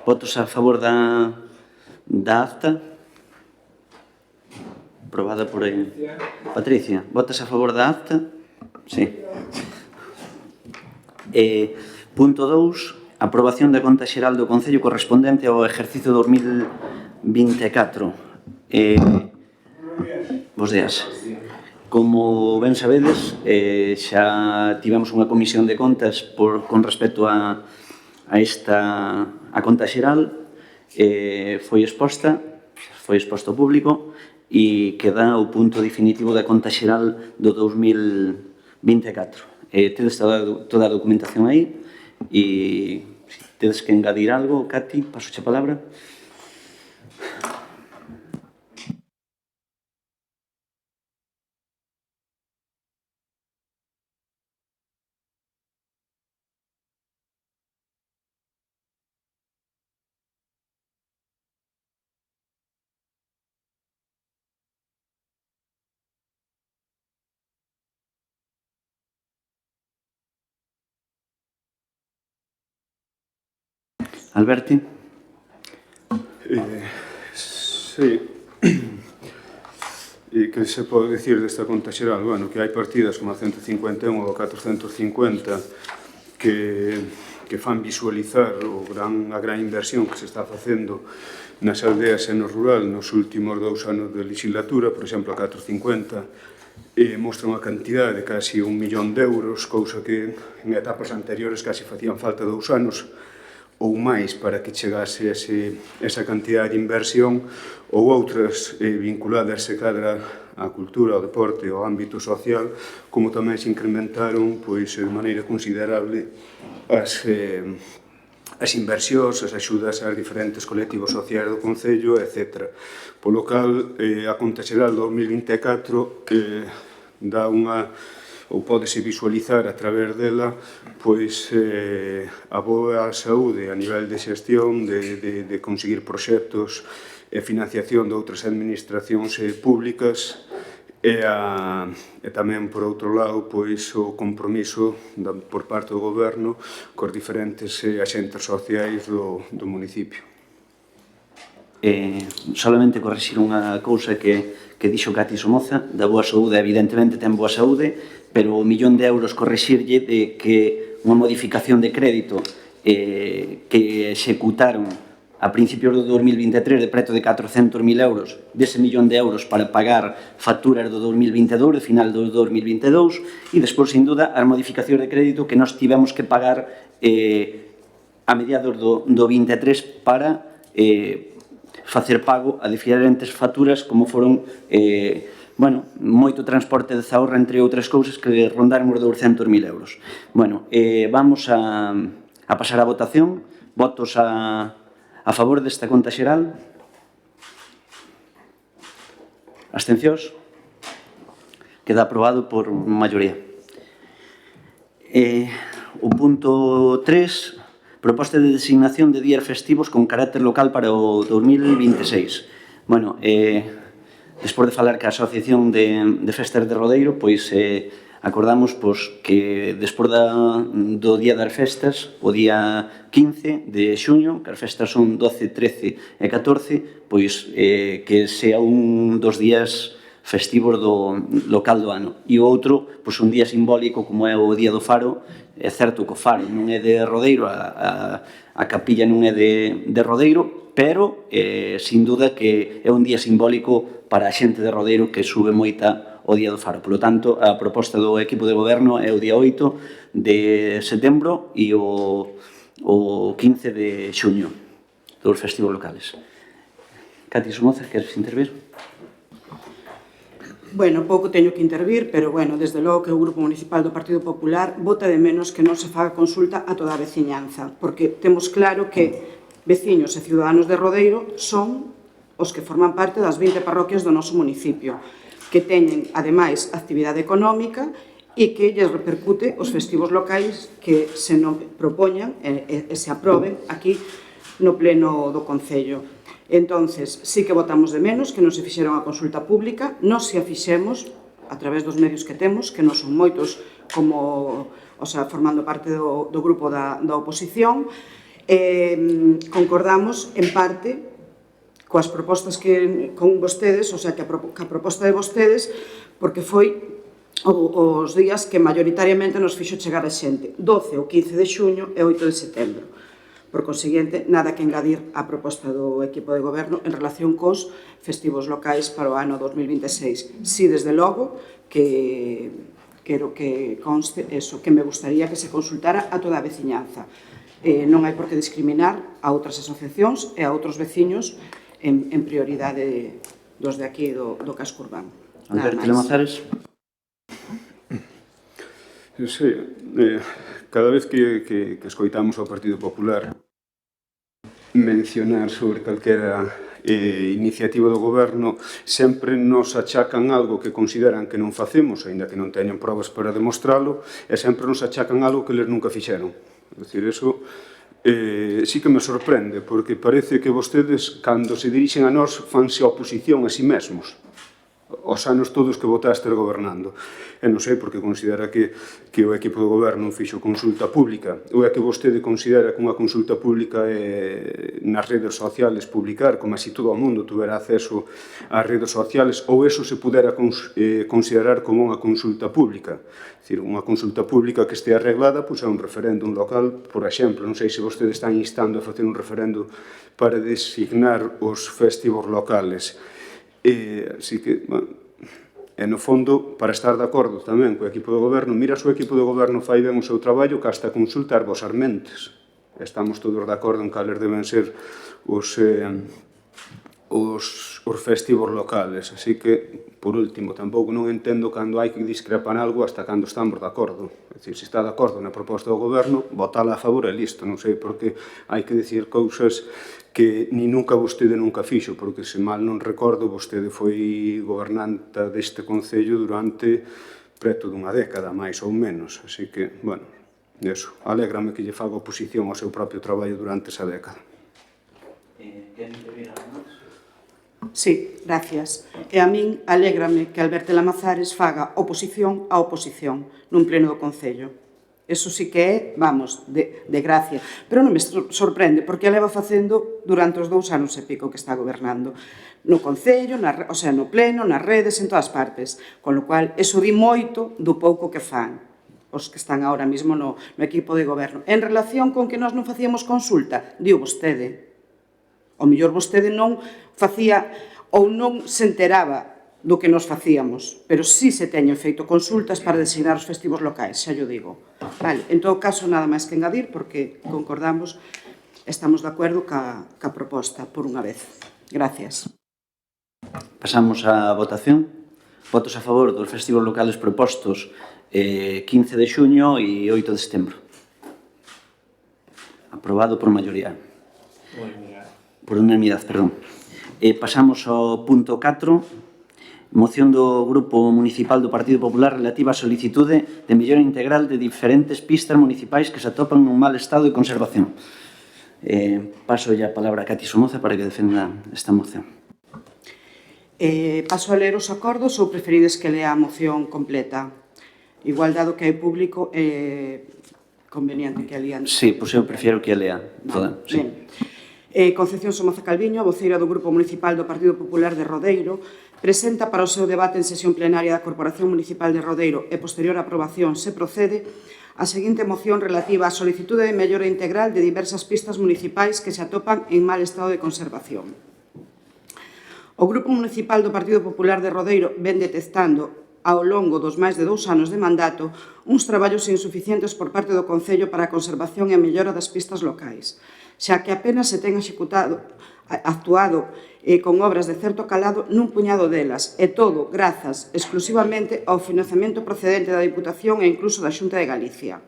Votos a favor da acta? Aprobada por Patricia. Votas a favor da acta? Sí. Punto 2. Aprobación da conta xeral do Concello correspondente ao exercicio 2024. Bos días. Como ben sabedes, xa tivemos unha comisión de contas con respecto a conta xeral, foi exposto ao público e queda o punto definitivo da conta xeral do 2024. Tedes toda a documentación aí e se tedes que engadir algo, Cati, paso a palabra. Alberti? Sí. E que se pode dicir desta conta xeral? Bueno, que hai partidas como a 151 ou a 450 que fan visualizar a gran inversión que se está facendo nas aldeas e no rural nos últimos 2 anos de legislatura. Por exemplo, a 450 mostra unha cantidad de casi 1 millón de euros, cousa que en etapas anteriores casi facían falta 2 anos ou máis para que chegase esa cantidad de inversión, ou outras vinculadas se cadra á cultura, ao deporte, ao ámbito social, como tamén se incrementaron de maneira considerable as inversións, as axudas aos diferentes colectivos sociais do Concello, etc. Polo cal, a conta xeral do 2024 dá unha, ou pódese visualizar a través dela, a boa saúde a nivel de xestión, de conseguir proxectos e financiación de outras administracións públicas e tamén, por outro lado, o compromiso por parte do Goberno cos diferentes axentes sociais do municipio. Solamente corrixir unha cousa que dixo Cati Somoza, da boa saúde, evidentemente ten boa saúde, pero o 1 millón de euros corrixirlle de que unha modificación de crédito que executaron a principios do 2023 de preto de 400.000 euros, dese 1 millón de euros para pagar facturas do 2022, de final do 2022, e despois, sin duda, as modificacións de crédito que nós tivemos que pagar a mediados do 23 para facer pago a diferentes facturas, como foron moito transporte de Zahorra, entre outras cousas, que rondaron os 200.000 euros. Vamos a pasar a votación. Votos a favor desta conta xeral? Abstencións? Queda aprobado por maioría. O punto 3, proposta de designación de días festivos con carácter local para o 2026. Despois de falar ca Asociación de Festas de Rodeiro, acordamos que despois do Día das Festas, o día 15 de xuño, que as festas son 12, 13 e 14, que sea un dos días festivos do local do ano. E o outro, un día simbólico como é o Día do Faro. É certo que o Faro non é de Rodeiro, a capilla non é de Rodeiro, pero sin duda que é un día simbólico para a xente de Rodeiro que sube moita o Día do Faro. Por lo tanto, a proposta do equipo de goberno é o día 8 de setembro e o 15 de xuño dos festivos locales. Cati Somoza, queres intervir? Bueno, pouco teño que intervir, pero, bueno, desde logo que o Grupo Municipal do Partido Popular vota de menos que non se faga consulta a toda a veciñanza, porque temos claro que veciños e ciudadanos de Rodeiro son os que forman parte das 20 parroquias do noso municipio, que teñen, ademais, actividade económica e que lles repercute os festivos locais que se non propoñan e se aproben aquí no pleno do Concello. Entonces, sí que votamos de menos que non se fixeron a consulta pública, non se a fixemos a través dos medios que temos, que non son moitos como, formando parte do grupo da oposición. Concordamos, en parte, coas propostas que con vostedes, que a proposta de vostedes, porque foi os días que maioritariamente nos fixo chegar a xente, 12 ou 15 de xuño e 8 de setembro. Por conseguinte, nada que engadir á proposta do equipo de goberno en relación cos festivos locais para o ano 2026. Si, desde logo, que quero que conste eso, que me gustaría que se consultara a toda a veciñanza. Non hai por que discriminar a outras asociacións e a outros veciños en prioridade dos de aquí do casco urbano. Alberto Lamazares. Sí, cada vez que escoitamos ao Partido Popular mencionar sobre calquera iniciativa do goberno, sempre nos achacan algo que consideran que non facemos, aínda que non teñan probas para demostralo, e sempre nos achacan algo que eles nunca fixeron. É dicir, eso sí que me sorprende, porque parece que vostedes, cando se dirixen a nós, fanse oposición a si mesmos, os anos todos que votaste gobernando. E non sei porque considera que o equipo do goberno fixo consulta pública, ou é que vostede considera que unha consulta pública é nas redes sociales publicar, como se todo o mundo tuvera acceso ás redes sociales, ou eso se pudera considerar como unha consulta pública. É dicir, unha consulta pública que este arreglada, pois é un referéndum local, por exemplo, non sei se vostedes están instando a facer un referéndum para designar os festivos locales. Así que, bueno, no fondo, para estar de acordo tamén co equipo do goberno, mira se o equipo do goberno fai ben o seu traballo que hasta consultar vos armentes. Estamos todos de acordo en cales deben ser os festivos locales. Así que, por último, tampouco non entendo cando hai que discrepar algo hasta cando estamos de acordo. É dicir, se está de acordo na proposta do goberno, votala a favor e listo. Non sei por que hai que dicir cousas que ni nunca vostede nunca fixo, porque se mal non recordo, vostede foi gobernanta deste Concello durante preto dunha década, máis ou menos. Así que, bueno, eso, alégrame que lle faga oposición ao seu propio traballo durante esa década. Sí, gracias. E a min alégrame que Alberto Lamazares faga oposición á oposición nun pleno do Concello. Eso sí que é, vamos, de gracia. Pero non me sorprende, porque a leva facendo durante os 2 anos e pico que está gobernando. No Concello, no pleno, nas redes, en todas partes. Con lo cual, eso di moito do pouco que fan os que están ahora mismo no equipo de goberno. En relación con que nós non facíamos consulta, diu vostede. O mellor vostede non facía ou non se enteraba do que nos facíamos, pero sí se teñen feito consultas para designar os festivos locais, xa yo digo. Vale, en todo caso, nada máis que engadir, porque concordamos, estamos de acordo ca proposta, por unha vez. Gracias. Pasamos á votación. Votos a favor dos festivos locales propostos 15 de xuño e 8 de setembro. Aprobado por maioría. Por unanimidade, perdón. Pasamos ao punto 4. Moción do Grupo Municipal do Partido Popular relativa á solicitude de mellora integral de diferentes pistas municipais que se atopan nun mal estado de conservación. Paso a palabra a Cati Somoza para que defenda esta moción. Paso a ler os acordos ou preferides que lea a moción completa? Igual, dado que hai público, conveniente que a lean. Sí, pois eu prefiero que a lea toda. Ben. Concepción Somoza Calviño, a voceira do Grupo Municipal do Partido Popular de Rodeiro, presenta para o seu debate en sesión plenaria da Corporación Municipal de Rodeiro e posterior aprobación, se procede, a seguinte moción relativa á solicitude de mellora integral de diversas pistas municipais que se atopan en mal estado de conservación. O Grupo Municipal do Partido Popular de Rodeiro ven detectando ao longo dos máis de 2 anos de mandato uns traballos insuficientes por parte do Concello para a conservación e a mellora das pistas locais, xa que apenas se ten actuado con obras de certo calado nun puñado delas, e todo grazas exclusivamente ao financiamento procedente da Diputación e incluso da Xunta de Galicia.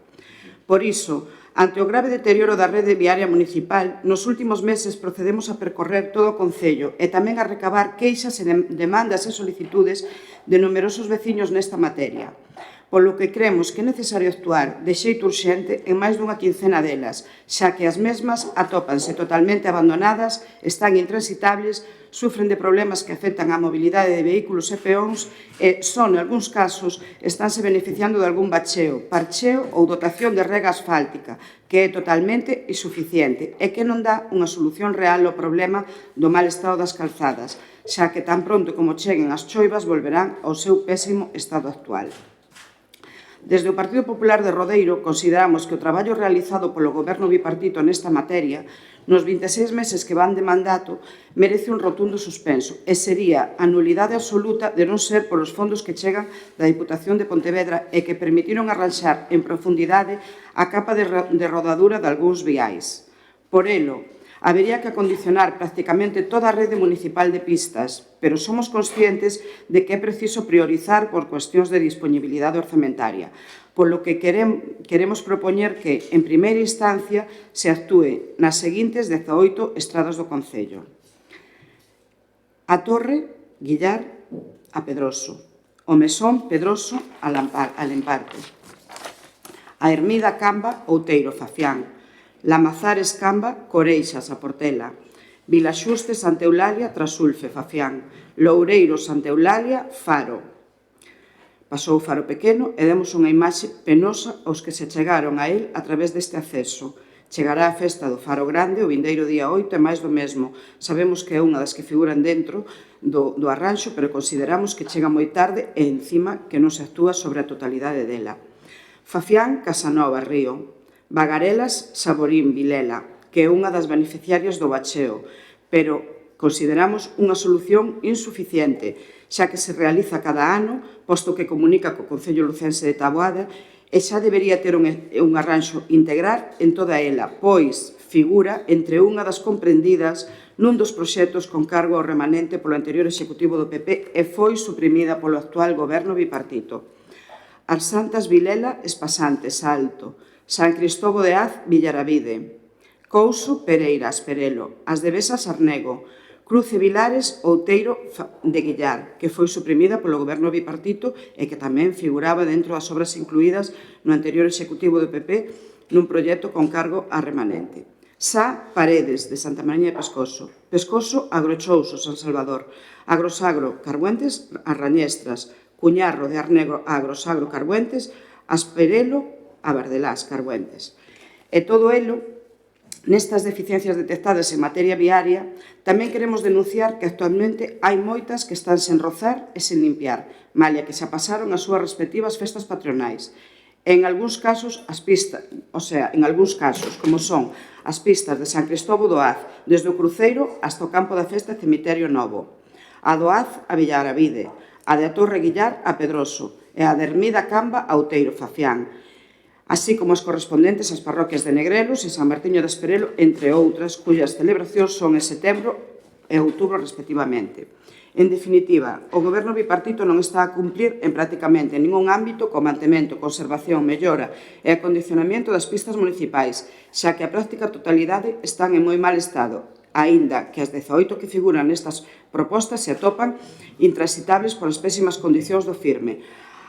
Por iso, ante o grave deterioro da rede viaria municipal, nos últimos meses procedemos a percorrer todo o Concello e tamén a recabar queixas e demandas e solicitudes de numerosos veciños nesta materia, polo que cremos que é necesario actuar de xeito urxente en máis dunha quincena delas, xa que as mesmas atópanse totalmente abandonadas, están intransitables, sufren de problemas que afectan á mobilidade de vehículos e peóns e son, en algúns casos, estánse beneficiando de algún bacheo, parcheo ou dotación de rega asfáltica, que é totalmente insuficiente e que non dá unha solución real ao problema do mal estado das calzadas, xa que tan pronto como cheguen as choivas volverán ao seu pésimo estado actual. Desde o Partido Popular de Rodeiro consideramos que o traballo realizado polo Goberno bipartito nesta materia nos 26 meses que van de mandato merece un rotundo suspenso e sería a nulidade absoluta de non ser polos fondos que chegan da Diputación de Pontevedra e que permitiron arranxar en profundidade a capa de rodadura de algúns viais. Por elo, habería que acondicionar prácticamente toda a rede municipal de pistas, pero somos conscientes de que é preciso priorizar por cuestións de disponibilidade orzamentaria, polo que queremos propoñer que, en primeira instancia, se actúe nas seguintes 18 estradas do Concello: a Torre, Guillar, a Pedroso; o Mesón, Pedroso, a Lemparte; a Ermida, Camba, Outeiro, Fafián; Lamazares, Camba, Coreixas, a Portela; Vilaxuste, Santa Eulalia, Trasulfe, Fafián; Loureiro, Santa Eulalia, Faro. Pasou Faro Pequeno e demos unha imaxe penosa aos que se chegaron a él a través deste acceso. Chegará a festa do Faro Grande o vindeiro día 8 e máis do mesmo. Sabemos que é unha das que figuran dentro do arranxo, pero consideramos que chega moi tarde e, encima, que non se actúa sobre a totalidade dela. Fafián, Casanova, Río; Bagarelas, Saborín, Vilela, que é unha das beneficiarias do bacheo, pero consideramos unha solución insuficiente, xa que se realiza cada ano, posto que comunica co Concello Lucense de Taboada, e xa debería ter un arranxo integral en toda ela, pois figura entre unha das comprendidas nun dos proxectos con cargo ao remanente polo anterior executivo do PP e foi suprimida polo actual goberno bipartito. As Santas, Vilela, Espasante, Salto; San Cristobo de Az, Villaravide; Couso, Pereira, Asperelo; As de Besas, Arnego; Cruce, Vilares, Outeiro de Guillar, que foi suprimida polo goberno bipartito e que tamén figuraba dentro das obras incluídas no anterior executivo do PP nun proxecto con cargo a remanente. Sá, Paredes, de Santa Mariña de Pescoso; Pescoso, Agrochouso, San Salvador; Agrosagro, Carbuentes, Arrañestras; Cuñarro, de Arnegro, Agrosagro, Carbuentes; Asperelo, a Bardelás, Carbuentes. E todo elo, nestas deficiencias detectadas en materia viaria, tamén queremos denunciar que actualmente hai moitas que están sen rozar e sen limpiar, malia que xa pasaron as súas respectivas festas patronais. En algúns casos, como son as pistas de San Cristobo do Az, desde o Cruceiro hasta o campo da festa e Cemiterio Novo; a do Az, a Villaravide; a de a Torre, Guillar, a Pedroso; e a de Ermida, Camba, a Outeiro, Fafián, así como as correspondentes ás parroquias de Negrelos e San Martiño de Asperelo, entre outras, cuyas celebracións son en setembro e outubro, respectivamente. En definitiva, o goberno bipartito non está a cumplir en prácticamente ningún ámbito co mantemento, conservación, mellora e acondicionamento das pistas municipais, xa que a práctica totalidade están en moi mal estado, aínda que as 18 que figuran nestas propostas se atopan intransitables polas pésimas condicións do firme.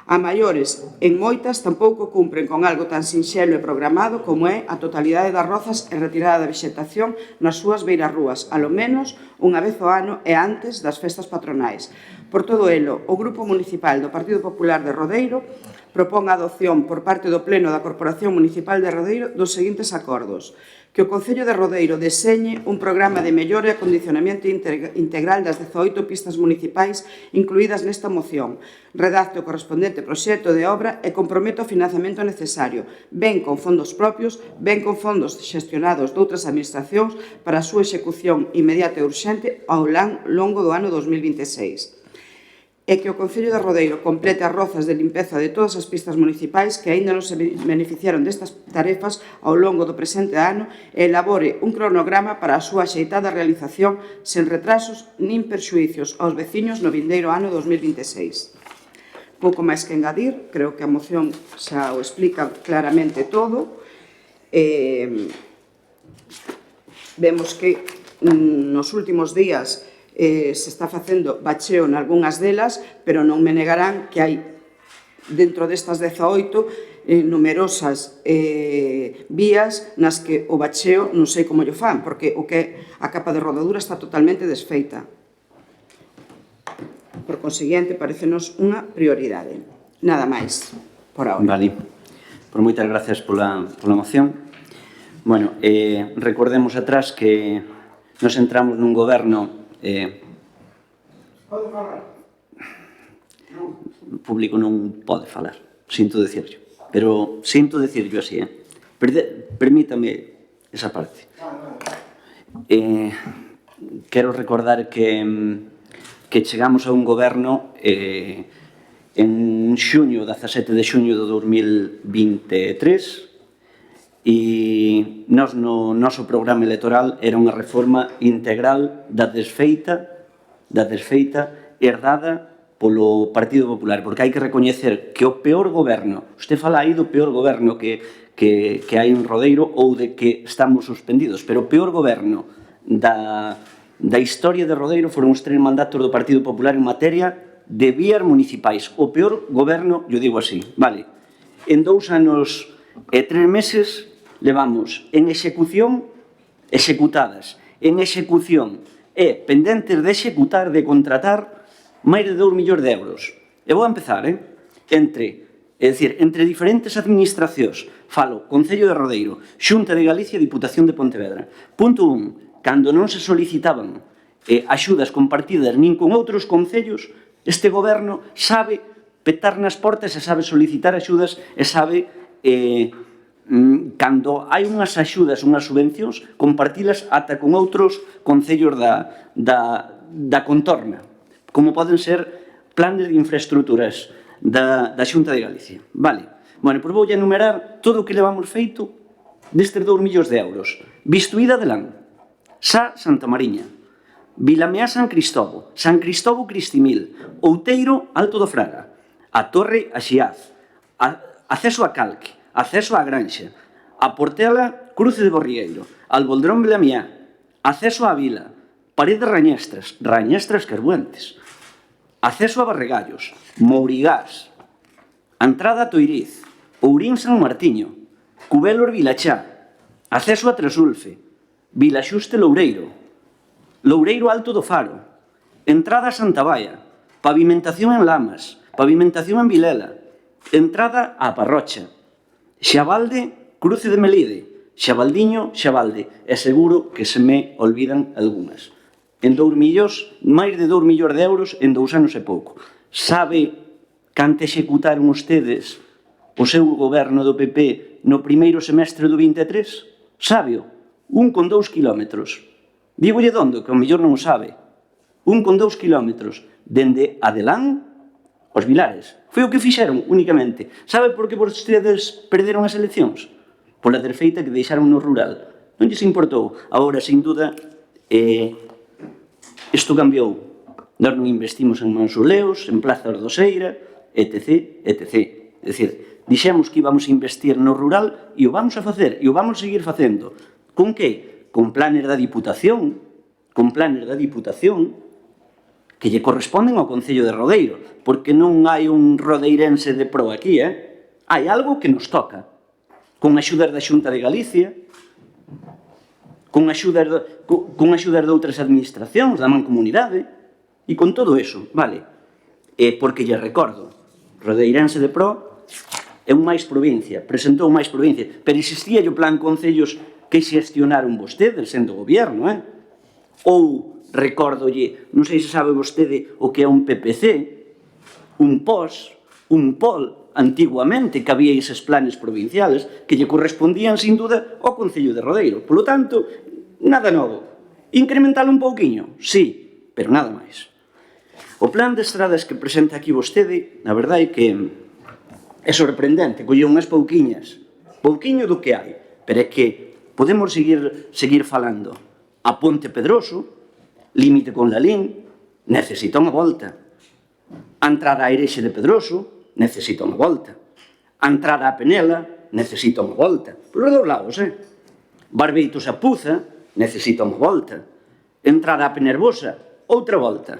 A maiores, en moitas, tampouco cumpren con algo tan sinxelo e programado como é a totalidade das rozas e retirada da vexetación nas súas beirarrúas, alo menos unha vez ao ano e antes das festas patronais. Por todo elo, o Grupo Municipal do Partido Popular de Rodeiro propón a adopción por parte do Pleno da Corporación Municipal de Rodeiro dos seguintes acordos: Que o Concello de Rodeiro deseñe un programa de mellora e acondicionamento integral das 18 pistas municipais incluídas nesta moción. Redacte o correspondente proxecto de obra e compromete o financiamento necesario, ben con fondos propios, ben con fondos xestionados doutras administracións para a súa execución inmediata e urxente ao longo do ano 2026. E que o Concello de Rodeiro complete as rozas de limpeza de todas as pistas municipais que aínda non se beneficiaron destas tarefas ao longo do presente ano e elabore un cronograma para a súa axeitada realización sen retrasos nin perxuicios aos veciños no vindeiro ano 2026. Pouco máis que engadir, creo que a moción xa o explica claramente todo. Vemos que nos últimos días se está facendo bacheo nalgúnas delas, pero non me negarán que hai dentro destas 18 numerosas vías nas que o bacheo non sei como llo fan, porque o que a capa de rodadura está totalmente desfeita. Por consiguiente, parecenos unha prioridade. Nada máis por ahora. Vale. Por moitas gracias pola moción. Bueno, recordemos atrás que nos entramos nun goberno Pode falar? o público non pode falar, sinto decirlo, pero sinto decirlo así, permítame esa parte. Quero recordar que chegamos a un goberno en xuño, 17 de xuño do 2023, e nós no noso programa electoral era unha reforma integral da desfeita herdada polo Partido Popular, porque hai que recoñecer que o peor goberno, usted fala aí do peor goberno que hai en Rodeiro ou de que estamos suspendidos, pero o peor goberno da historia de Rodeiro foron os 3 mandatos do Partido Popular en materia de vías municipais. O peor goberno, yo digo así, vale, en 2 anos e 3 meses levamos en execución, executadas, en execución e pendentes de executar, de contratar, máis de 2 millóns de euros. E vou a empezar, entre diferentes administracións, falo, Concello de Rodeiro, Xunta de Galicia e Diputación de Pontevedra. Punto 1, cando non se solicitaban axudas compartidas nin con outros concellos, este goberno sabe petar nas portas e sabe solicitar axudas e sabe cando hai unhas axudas, unhas subvencións, compartilas ata con outros concellos da contorna, como poden ser planes de infraestructuras da Xunta de Galicia. Vale. Bueno, pois vou enumerar todo o que levamos feito destes 2 millóns de euros. Vistuída de Lan, Sá Santa Mariña, Vilameá San Cristobo, San Cristobo Cristimil, Outeiro Alto do Fraga, a Torre a Xiaz, acceso a Calque, acceso á Granxa, a Portela Cruce de Borrieiro, Alboldrón Vilameá, acceso á Vila, Parede Rañestras, Rañestras Carbuentes, acceso a Barregallos, Mourigás, a entrada a Toiriz, Ourín San Martiño, Cubelos Vilachá, acceso a Tresulfe, Vilaxuste Loureiro, Loureiro Alto do Faro, entrada a Santa Baia, pavimentación en Lamas, pavimentación en Vilela, entrada a Parrocha, Xabalde, Cruce de Melide, Xabaldiño, Xabalde, e seguro que se me olvidan algunhas. En 2 millóns, máis de 2 millóns de euros en 2 anos e pouco. Sabe cante executaron ustedes o seu goberno do PP no primeiro semestre do 23? Sábeo, 1,2 kilómetros. Dígolle dondo, que o mellor non o sabe. 1,2 kilómetros, dende Adelán aos Vilares. Foi o que fixeron únicamente. Sabe por que vostedes perderon as eleccións? Pola desfeita que deixaron no rural. Non lles importou. Agora, sin duda, isto cambiou. Nós non investimos en mausoleos, en plazas doseira, etc, etc. É dicir, dixemos que íbamos a investir no rural e o vamos a facer, e o vamos a seguir facendo. Con que? Con planes da Diputación, que lle corresponden ao Concello de Rodeiro, porque non hai un rodeirense de pro aquí, hai algo que nos toca, con axudas da Xunta de Galicia, con axudas de outras administracións, da Mancomunidade, e con todo eso, vale? Porque lle recordo, rodeirense de pro é un máis provincia, presentou máis provincia, pero existía o plan Concellos que xestionaron vostedes sendo goberno, Ou, recórdolle, non sei se sabe vostede o que é un PPC, un POS, un POL, antiguamente, que había eses planes provinciales que lle correspondían, sin duda, ao Concello de Rodeiro. Por lo tanto, nada novo. Incrementalo un pouquiño? Sí, pero nada máis. O plan de estradas que presenta aquí vostede, na verdade é que é sorprendente, colle unhas pouquiñas, pouquiño do que hai, pero é que podemos seguir falando. A Ponte Pedroso, límite con Lalín, necesita unha volta. A entrada á Irexe de Pedroso, necesita unha volta. A entrada á Penela, necesita unha volta. Por os dous lados, Barbeitos a Puza, necesita unha volta. Entrada á Penerbosa, outra volta.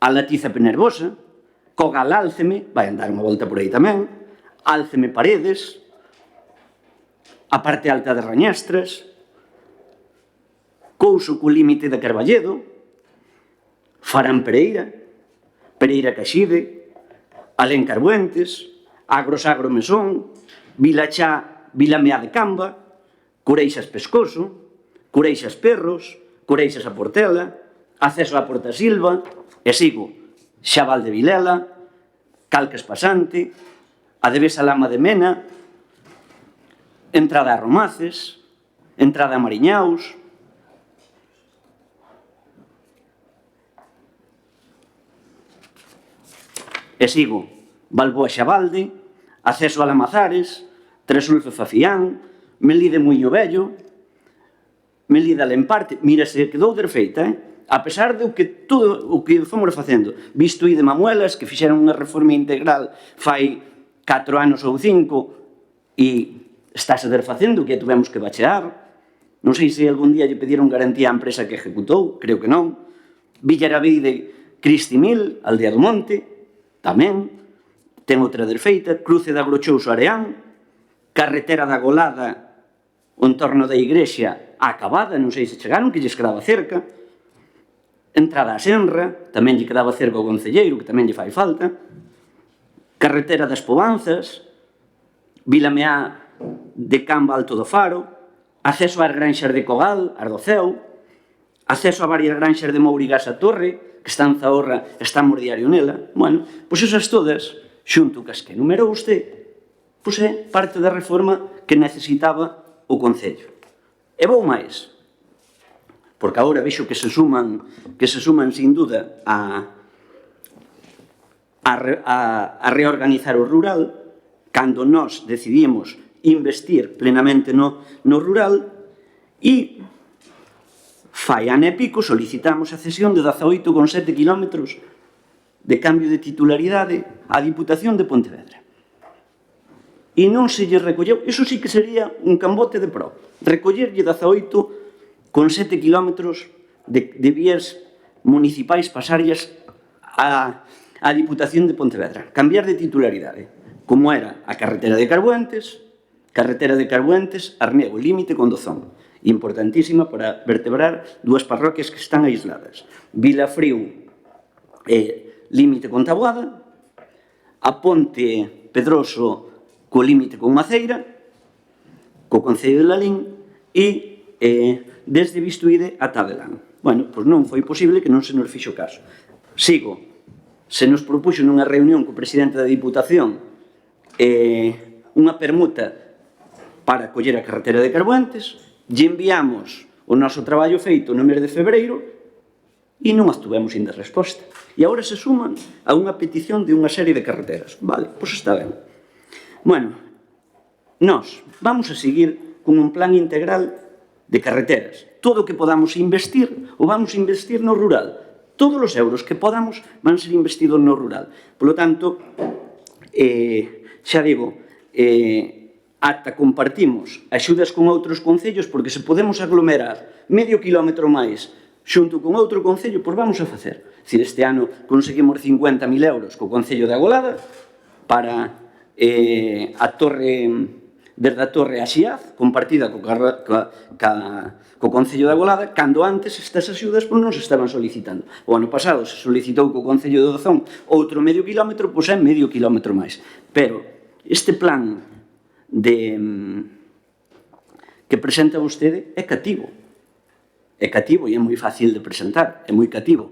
A Latiza Penerbosa, Cogal Álceme, vai andar unha volta por aí tamén. Álceme Paredes, a parte alta de Rañestras, Couso co límite de Carballedo, Farán Pereira, Pereira Caxide, Alén Carbuentes, Agrosagro Mesón, Vilachá, Vilamea de Camba, Cureixas Pescoso, Cureixas Perros, Cureixas a Portela, Acceso a Porta Silva, e sigo, Xabal de Vilela, Calcas Pasante, a Devesa Lama de Mena, entrada a Romaces, entrada a Mariñaus, e sigo, Balboa Xabalde, Acceso a Lamazares, Tresulfe Fafián, Melide Muiño Vello, Melide Alemparte, mira, se quedou derfeita, a pesar de todo o que fomos facendo, visto de Mamuelas, que fixeron unha reforma integral fai 4 anos ou 5, e estáse derfacendo, que tuvemos que bachear. Non sei se algún día lle pediron garantía á empresa que ejecutou, creo que non. Villaravide, Cristimil, Aldea do Monte, tamén, ten outra desfeita, Cruce de Agrochouso Areán, Carretera da Golada, o entorno da Igrexa acabada, non sei se chegaron, que lles quedaba cerca, entrada a Senra, tamén lle quedaba cerca o Concelleiro, que tamén lle fai falta, Carretera das Povanzas, Vilameá de Camba Alto do Faro, acceso ás granxas de Cogal, as do Ceo, acceso a varias granxas de Mourigas a Torre, que está en Zahorra, estamos diario nela. Bueno, pois esas todas, xunto cas que numerou usted, pois é parte da reforma que necesitaba o Concello. E vou máis, porque agora vexo que se suman sin duda a reorganizar o rural, cando nós decidimos investir plenamente no rural, e fai ano e pico solicitamos a cesión de 18,7 kilómetros de cambio de titularidade á Diputación de Pontevedra. E non se lle recolleu, iso sí que sería un cambote de pro, recollerlle 18,7 kilómetros de vías municipais pasarllas á Diputación de Pontevedra, cambiar de titularidade, como era a carretera de Carbuentes, Arnego, límite con Dozón, importantísima para vertebrar dúas parroquias que están aisladas. Vilafrío, límite con Taboada, a Ponte Pedroso co límite con Maceira, co Concello de Lalín e desde Vistuíde a Tadelán. Bueno, pois non foi posible que non se nos fixo caso. Sigo, se nos propuxo nunha reunión co presidente da Diputación unha permuta para coller a carretera de Carbuentes, lle enviamos o noso traballo feito no mes de febreiro e non obtuvemos ainda resposta. E agora se suman a unha petición de unha serie de carreteras. Vale, pois está ben. Bueno, nós vamos a seguir con un plan integral de carreteras. Todo o que podamos investir, o vamos a investir no rural. Todos os euros que podamos van ser investidos no rural. Por lo tanto, xa digo, ata compartimos axudas con outros concellos, porque se podemos aglomerar medio kilómetro máis xunto con outro concello, pois vamos a facer. Este ano conseguimos 50.000 euros co Concello de Agolada para a torre, desde a torre a Xiaz, compartida co Concello de Agolada, cando antes estas axudas non se estaban solicitando. O ano pasado se solicitou co Concello de Dozón outro medio kilómetro, pois é medio kilómetro máis. Pero este plan que presenta vostede é cativo. É cativo e é moi fácil de presentar, é moi cativo.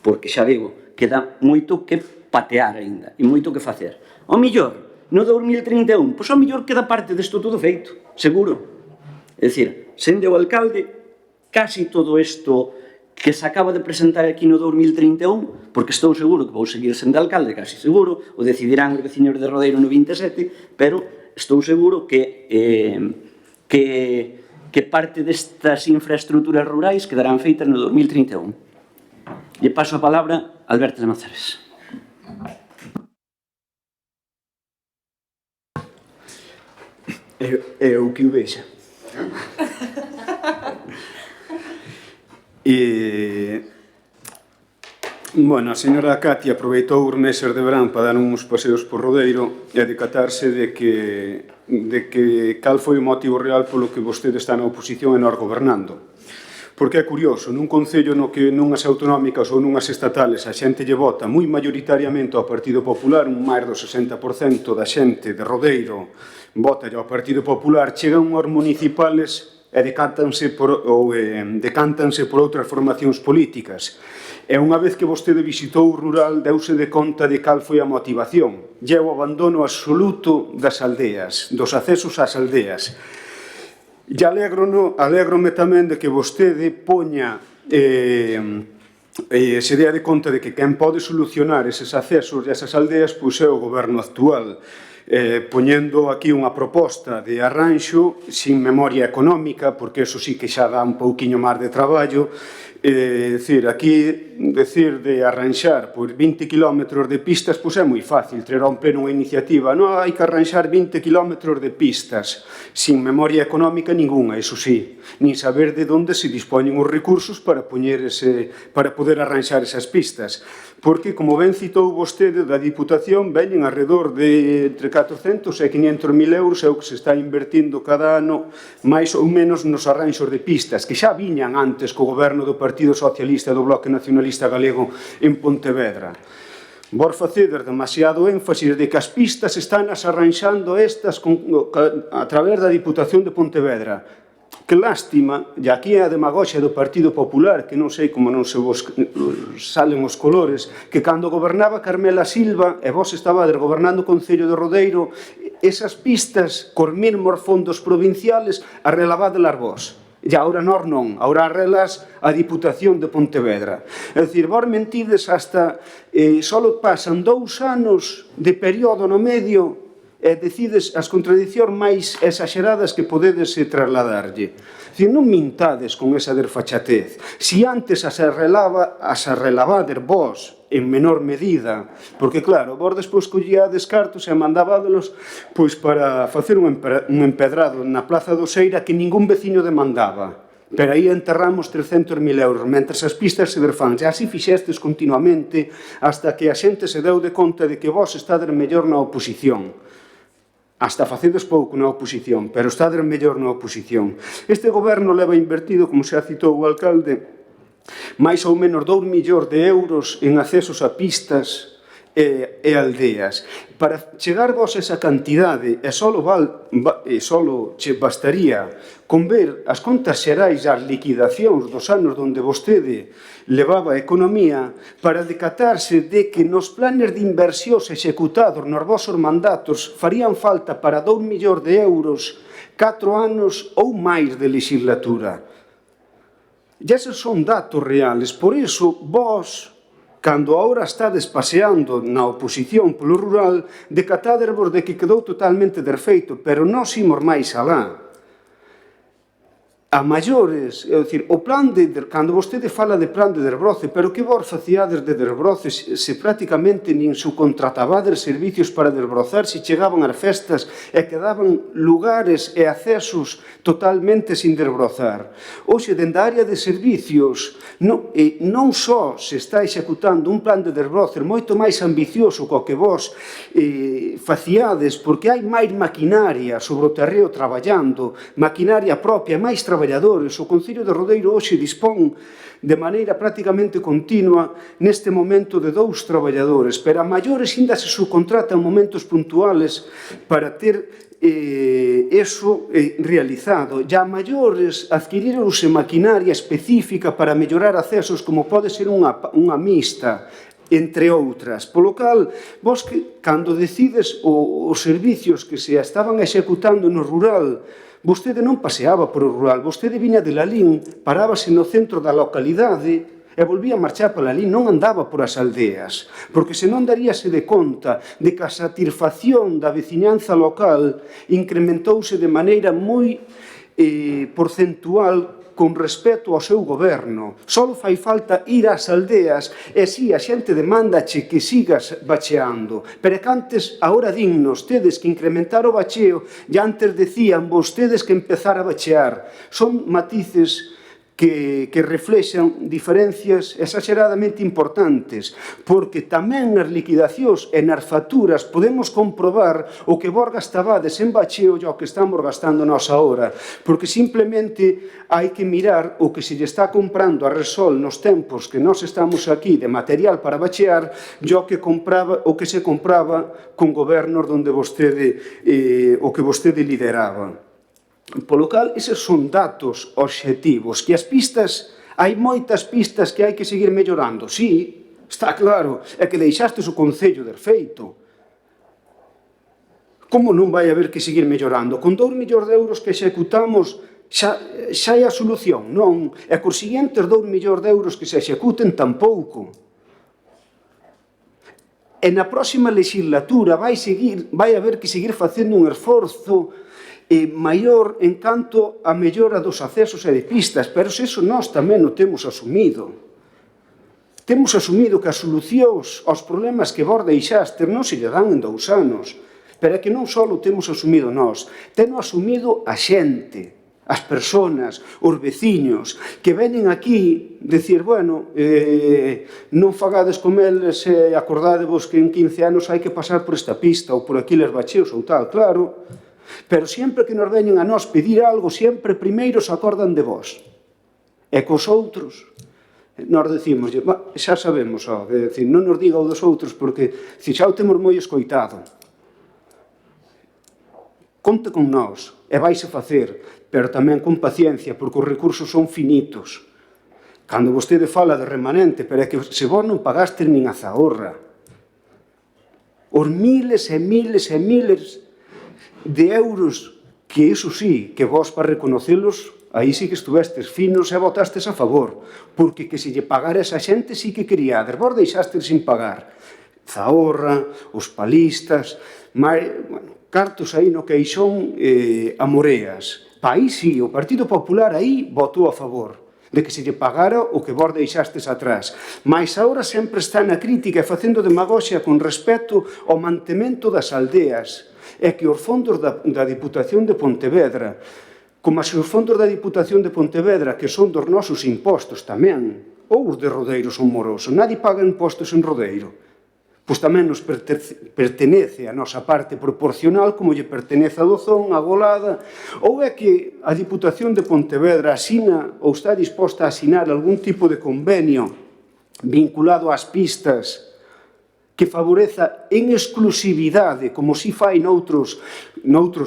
Porque xa digo, queda moito que patear aínda e moito que facer. Ao millor, no 2031, pois ao millor queda parte desto todo feito, seguro. É dicir, sendo o alcalde, casi todo isto que se acaba de presentar aquí no 2031, porque estou seguro que vou seguir sendo alcalde, casi seguro, o decidirán os veciños de Rodeiro no 27, pero estou seguro que parte destas infraestructuras rurais quedarán feitas no 2031. E paso a palabra a Alberto Lamazares. É o que o vexa. Bueno, a señora Cati aproveitou os meses de verán para dar uns paseos por Rodeiro e a decatarse de que cal foi o motivo real polo que vostede está na oposición e nós gobernando. Porque é curioso, nun concello no que nunhas autonómicas ou nunhas estatales a xente lle vota moi maioritariamente ao Partido Popular, un máis do 60% da xente de Rodeiro vota ao Partido Popular, chegan unhas municipales e decántanse por outras formacións políticas. E unha vez que vostede visitou o rural, deuse de conta de cal foi a motivación. E o abandono absoluto das aldeas, dos accesos ás aldeas. E alégrome tamén de que vostede poña se dea de conta de que quen pode solucionar eses accesos e esas aldeas pois é o goberno actual, poñendo aquí unha proposta de arranxo sin memoria económica, porque eso sí que xa dá un pouquiño máis de traballo. Aquí, de arranxar 20 km de pistas, pois é moi fácil, traer un pleno unha iniciativa, non, hai que arranxar 20 km de pistas, sin memoria económica ninguna, eso sí, nin saber de onde se dispoñen os recursos para poder arranxar esas pistas, porque, como ben citou vostede, da Diputación veñen alrededor de entre 400 e 500.000 euros, é o que se está invertindo cada ano, máis ou menos nos arranxos de pistas, que xa viñan antes co goberno do Partido Socialista e do Bloque Nacionalista Galego en Pontevedra. Vos facedes demasiado énfasis de que as pistas están as arranxando estas a través da Diputación de Pontevedra. Que lástima, e aquí é a demagoxia do Partido Popular, que non sei como non se vos salen os colores, que cando gobernaba Carmela Silva e vos estabades gobernando o Concello de Rodeiro, esas pistas, cos mesmos fondos provinciales, arrelabadelas vos. E agora nós non, agora arrelas a Diputación de Pontevedra. É dicir, vos mentides hasta só pasan 2 anos de período no medio e decides as contradicións máis exageradas que podedes trasladarlle. Dicir, non mintades con esa desfachatez. Si antes as arrelabades vos en menor medida, porque claro, vos despois collíades cartos e mandábadelos pois para facer un empedrado na Plaza do Seira que ningún veciño demandaba. Pero aí enterramos 300.000 euros, mentre as pistas se desfan. E así fixestes continuamente hasta que a xente se deu de conta de que vos estades mellor na oposición. Hasta facedes pouco na oposición, pero estades mellor na oposición. Este goberno leva invertido, como xa citou o alcalde, máis ou menos 2 millóns de euros en accesos a pistas e aldeas. Para chegar vos a esa cantidade, e só che bastaría con ver as contas xerais das liquidacións dos anos onde vostede levaba a economía para decatarse de que nos planes de inversións executados nos vosos mandatos farían falta para 2 millóns de euros 4 anos ou máis de legislatura. E eses son datos reales. Por iso, vos, cando agora estades paseando na oposición polo rural, decatádervos de que quedou totalmente desfeito, pero nós imos máis alá. A maiores, é dicir, o plan de, cando vostede fala de plan de desbroce, pero que vos faciades de desbroce se prácticamente nin subcontratabades servicios para desbrozar se chegaban as festas e quedaban lugares e accesos totalmente sin desbrozar. Hoxe, dende a área de servicios, non só se está executando un plan de desbroce moito máis ambicioso co que vos faciades, porque hai máis maquinaria sobre o terreo traballando, maquinaria propia, máis traballadores. O Concello de Rodeiro hoxe dispón de maneira prácticamente continua neste momento de 2 traballadores, pero a maiores ainda se subcontratan momentos puntuales para ter eso realizado. Ya a maiores adquiríronse maquinaria específica para mellorar accesos, como pode ser unha mixta, entre outras. Polo cal, vos, cando decides os servicios que se estaban executando no rural, vostede non paseaba por o rural, vostede viña de Lalín, parábase no centro da localidade e volvía a marchar para Lalín, non andaba por as aldeas, porque senón daríase de conta de que a satisfacción da veciñanza local incrementouse de maneira moi porcentual con respecto ao seu goberno. Só fai falta ir ás aldeas e si a xente demandache que sigas bacheando. Pero que antes, agora dignos, tedes que incrementar o bacheo e antes decían vostedes que empezar a bachear. Son matices que reflexan diferencias exageradamente importantes, porque tamén nas liquidacións e nas facturas podemos comprobar o que vos gastabades en bacheo e o que estamos gastando nós agora, porque simplemente hai que mirar o que se lle está comprando a Repsol nos tempos que nós estamos aquí de material para bachear e o que se compraba con gobernos onde vostede, o que vostede lideraba. Polo cal, eses son datos obxectivos, que as pistas, hai moitas pistas que hai que seguir mellorando, sí, está claro, é que deixastes o Concello desfeito. Como non vai haber que seguir mellorando? Con 2 millóns de euros que executamos xa é a solución, non? E cos seguintes 2 millóns de euros que se executen tampouco. E na próxima legislatura vai haber que seguir facendo un esforzo maior en canto a mellora dos accesos e de pistas, pero eso nós tamén o temos asumido. Temos asumido que as solucións aos problemas que vos deixastes non se lle dan en 2 anos, pero é que non só o temos asumido nós, temos asumido a xente, as persoas, os veciños, que veñen aquí decir, bueno, non fagades con eles e acordádevos que en 15 anos hai que pasar por esta pista ou por aquiles bacheos ou tal, claro. Pero sempre que nos veñen a nós pedir algo, sempre primeiro se acordan de vós. E cos outros, nós decimos, xa sabemos, non nos diga o dos outros, porque xa o temos moi escoitado. Conte con nós, e vaise facer, pero tamén con paciencia, porque os recursos son finitos. Cando vostede fala de remanente, pero é que se vos non pagastes nin a zahorra. Os miles e miles e miles de euros, que iso sí, que vos para reconocelos, aí sí que estuvestes finos e votastes a favor, porque que se lle pagara esa xente sí que queríades, vos deixastes sin pagar. Zahorra, os palistas, cartos aí no queixón a moreas. Aí sí, o Partido Popular aí votou a favor de que se lle pagara o que vos deixastes atrás. Mais agora sempre está na crítica e facendo demagoxia con respecto ao mantemento das aldeas. É que os fondos da Diputación de Pontevedra, como se os fondos da Diputación de Pontevedra, que son dos nosos impostos tamén, ou os de Rodeiro son morosos, nadie paga impostos en Rodeiro, pois tamén nos pertenece a nosa parte proporcional, como lle pertenece a Dozón, a Golada, ou é que a Diputación de Pontevedra asina ou está disposta a asinar algún tipo de convenio vinculado ás pistas que favoreza en exclusividade, como si fai noutros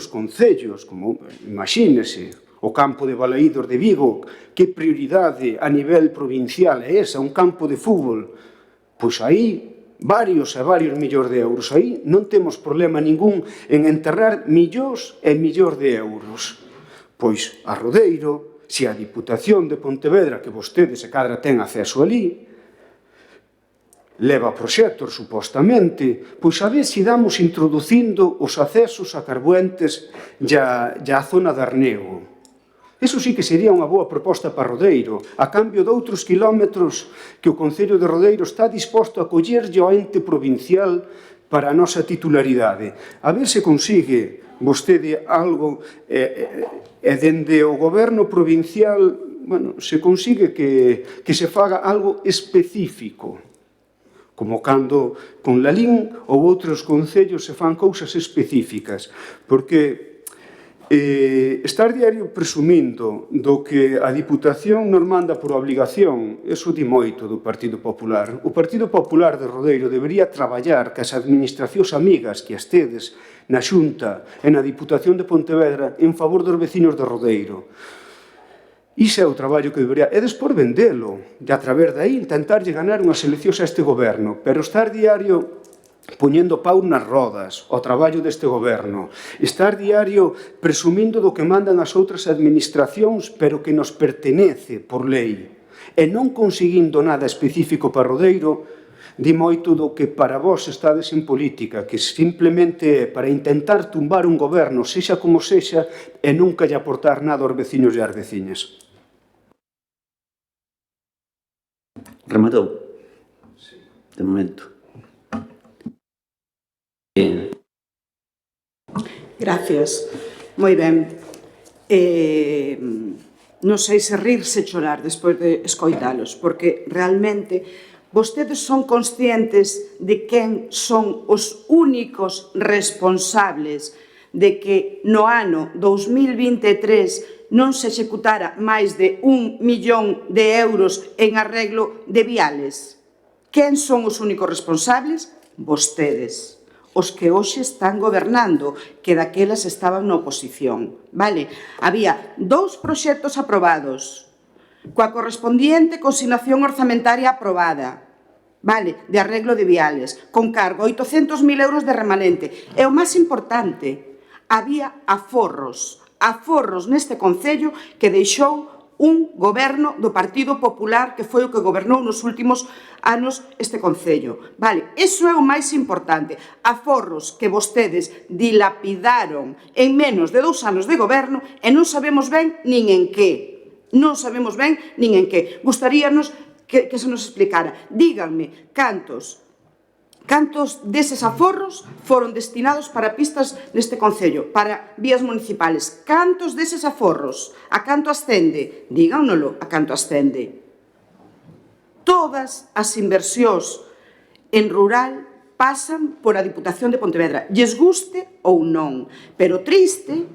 concellos, como, imagínese, o campo de Balaídos de Vigo, que prioridade a nivel provincial é esa, un campo de fútbol, pois aí varios e varios millóns de euros, aí non temos problema ningún en enterrar millóns e millóns de euros. Pois a Rodeiro, se a Diputación de Pontevedra, que vostede se cadra ten acceso ali, leva proxectos, supostamente, pois a ver se damos introducindo os accesos a Carbuentes e a zona de Arnego. Iso sí que sería unha boa proposta para Rodeiro, a cambio de outros kilómetros que o Concello de Rodeiro está disposto a collerlle ao ente provincial para a nosa titularidade. A ver se consigue vostede algo e dende o goberno provincial, bueno, se consigue que se faga algo específico, como cando con Lalín ou outros concellos se fan cousas específicas, porque Estar diario presumindo do que a Diputación nos manda por obligación, eso di moito do Partido Popular. O Partido Popular de Rodeiro debería traballar que as administracións amigas que as tedes na Xunta e na Diputación de Pontevedra en favor dos veciños de Rodeiro. Iso é o traballo que debería... E despois vendelo, e a través de aí intentarlle ganar unhas eleccións a este goberno, pero estar diario poñendo pau nas rodas ao traballo deste goberno, estar diario presumindo do que mandan as outras administracións, pero que nos pertenece por lei, e non conseguindo nada específico para Rodeiro, di moito do que para vós estades en política, que simplemente é para intentar tumbar un goberno, sexa como sexa, e nunca lle aportar nada aos veciños e ás veciñas. Rematou? De momento. Gracias. Moi ben. Non sei se rirse chorar despois de escoitalos, porque realmente vostedes son conscientes de quen son os únicos responsables de que no ano 2023 non se executara máis de 1 millón de euros en arreglo de viales. Quen son os únicos responsables? Vostedes. Os que hoxe están gobernando, que daquelas estaban na oposición. Vale? Había 2 proxectos aprobados, coa correspondiente consignación orzamentaria aprobada, vale, de arreglo de viales, con cargo 800.000 euros de remanente. E o máis importante, había aforros neste Concello que deixou un goberno do Partido Popular que foi o que gobernou nos últimos anos este Concello. Vale, iso é o máis importante. Aforros que vostedes dilapidaron en menos de 2 anos de goberno e non sabemos ben nin en que. Non sabemos ben nin en que. Gustaríanos que se nos explicara. Díganme cantos deses aforros foron destinados para pistas neste Concello, para vías municipales. Cantos deses aforros? A canto ascende? Díganoslo, a canto ascende. Todas as inversións en rural pasan por a Diputación de Pontevedra, lles guste ou non. Pero o triste,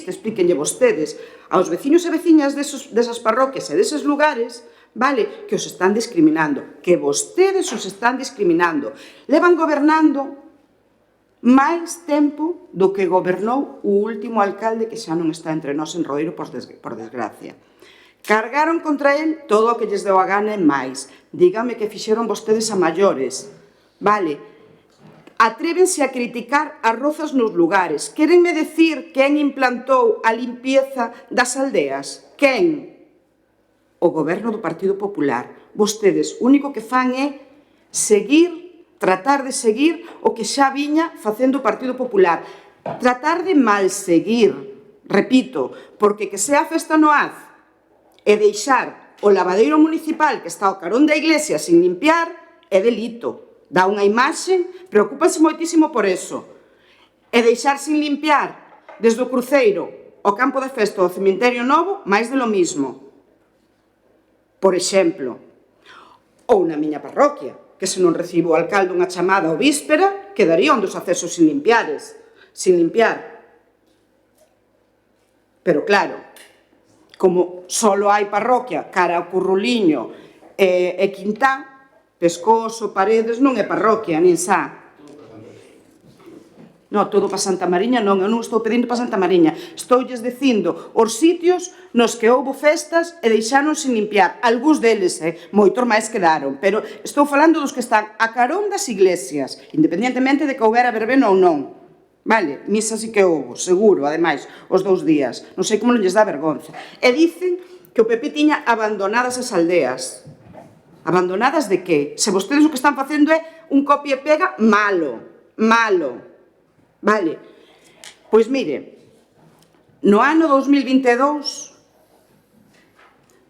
explíquenlle vostedes, aos veciños e veciñas desas parroquias e deses lugares, vale, que os están discriminando, que vostedes os están discriminando. Levan gobernando máis tempo do que gobernou o último alcalde que xa non está entre nós en Rodeiro, por desgracia. Cargaron contra el todo o que lles deu a gana e máis. Dígame que fixeron vostedes a maiores. Vale, atrévense a criticar as rozas nos lugares. Quérenme decir quen implantou a limpieza das aldeas? Quen? O goberno do Partido Popular. Vostedes, o único que fan é tratar de seguir o que xa viña facendo o Partido Popular. Tratar de mal seguir, repito, porque que sea festa no haz e deixar o lavadeiro municipal que está ao carón da iglesia sin limpiar é delito. Dá unha imaxe, preocúpanse moitísimo por eso. E deixar sin limpiar desde o cruceiro ao campo de festa do cemiterio novo, máis de lo mismo. Por exemplo, ou na miña parroquia, que se non recibo o alcalde unha chamada ou víspera, quedarían dos accesos sin limpiar. Pero claro, como só hai parroquia cara ao Curruliño e Quintá, Pescoso, Paredes, non é parroquia, nin xa. Non, todo para Santa Mariña non, eu non estou pedindo para Santa Mariña. Estoulles dicindo os sitios nos que houbo festas e deixaron sin limpiar. Algúns deles, moitos máis quedaron, pero estou falando dos que están a carón das iglesias, independentemente de que houbera verbena ou non. Vale, misa sí que houbo, seguro, ademais, os 2 días. Non sei como non lles dá vergonza. E dicen que o PP tiña abandonadas as aldeas. Abandonadas de que? Se vostedes o que están facendo é un copia e pega malo. Vale, pois mire, no ano 2022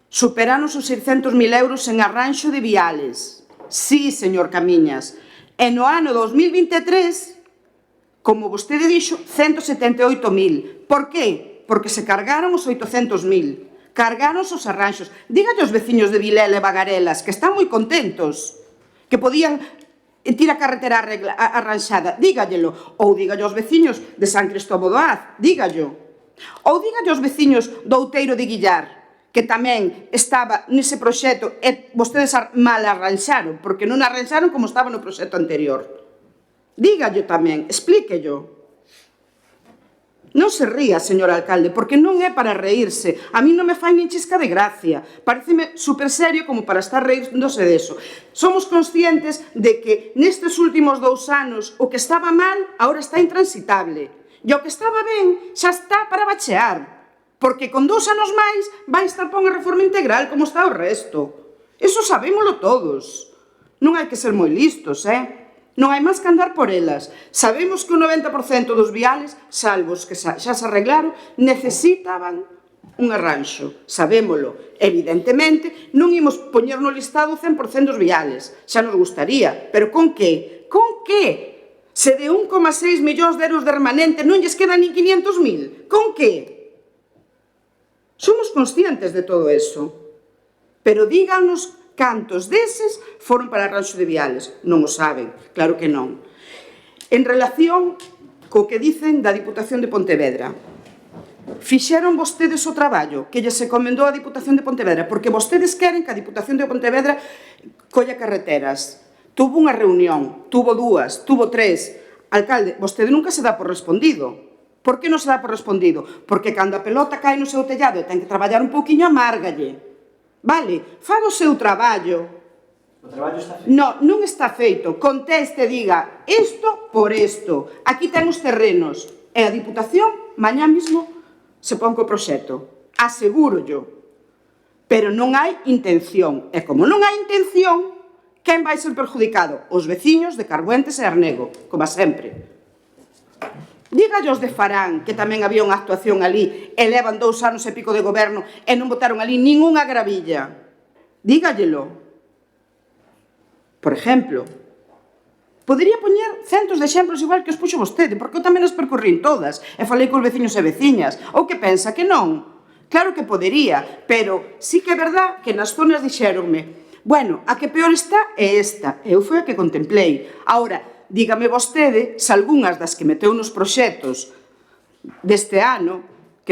superaron os 600.000 euros en arranxo de viales. Sí, señor Camiñas. E no ano 2023, como vostede dixo, 178.000. Por que? Porque se cargaron os 800.000. Cargaron os arranxos. Dígalle aos veciños de Vilela e Bagarelas que están moi contentos, que podían tira a carretera arranxada, dígallelo, ou dígallo aos veciños de San Cristóbal do Az, dígallo, Ou dígalle aos veciños do Outeiro de Guillar, que tamén estaba nese proxecto e vostedes mal arranxaron, porque non arranxaron como estaba no proxecto anterior. Dígalle tamén, explíquello. Non se ría, señor alcalde, porque non é para reírse. A mí non me fai nin chisca de gracia. Pareceme super serio como para estar reíndose deso. Somos conscientes de que nestes últimos 2 anos o que estaba mal agora está intransitable. E o que estaba ben xa está para bachear. Porque con 2 anos máis vai estar para unha reforma integral como está o resto. Eso sabémolo todos. Non hai que ser moi listos, Non hai máis que andar por elas. Sabemos que o 90% dos viales, salvo os que xa se arreglaron, necesitaban un arranxo. Sabémolo. Evidentemente, non imos poñer no listado o 100% dos viales. Xa nos gustaría. Pero con que? Con que? Se de 1,6 millóns de euros de remanente non lles quedan nin 500.000. Con que? Somos conscientes de todo eso. Pero díganos cantos deses foron para arranxo de viales. Non o saben, claro que non. En relación co que dicen da Diputación de Pontevedra, fixeron vostedes o traballo que lles encomendou a Diputación de Pontevedra, porque vostedes queren que a Diputación de Pontevedra colla carreteras. Tuvo unha reunión, tuvo 2, tuvo 3. Alcalde, vostede nunca se dá por respondido. Por que non se dá por respondido? Porque cando a pelota cae no seu tellado e ten que traballar un pouquiño, amárgalle. Vale, faga o seu traballo. O traballo está feito? Non está feito. Conteste, diga, isto por isto. Aquí ten os terrenos. E a Diputación, mañá mismo, se pon co proxecto. Asegúrollo. Pero non hai intención. E como non hai intención, quen vai ser perjudicado? Os veciños de Carbuentes e Arnego, como sempre. Dígalle aos de Farán, que tamén había unha actuación ali e levan 2 anos e pico de goberno e non botaron ali ningunha gravilla. Dígallelo. Por exemplo, podería poñer centos de exemplos igual que os puxo vostede, porque eu tamén as percorrín todas e falei cos veciños e veciñas. Ou que pensa que non? Claro que podería, pero sí que é verdad que nas zonas dixéronme, bueno, a que peor está é esta. Eu foi a que contemplei. Ahora, dígame vostede se algunhas das que meteu nos proxectos deste ano, que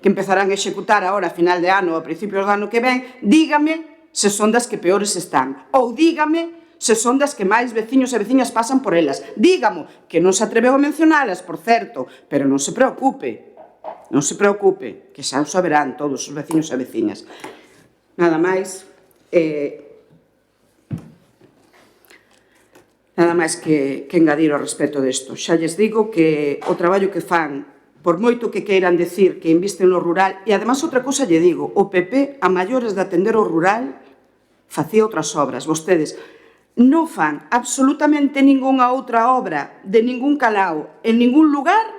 empezarán a executar agora a final de ano ou a principios do ano que ven, dígame se son das que peores están. Ou dígame se son das que máis veciños e veciñas pasan por elas. Dígamo, que non se atreveu a mencionalas, por certo, pero non se preocupe. Non se preocupe, que xa o saberán todos os veciños e veciñas. Nada máis. Nada máis que engadir ao respecto desto. Xa lles digo que o traballo que fan, por moito que queiran decir que invisten no rural, e además outra cousa lle digo, o PP, a maiores de atender o rural, facía outras obras. Vostedes non fan absolutamente ningunha outra obra de ningún calao, en ningún lugar,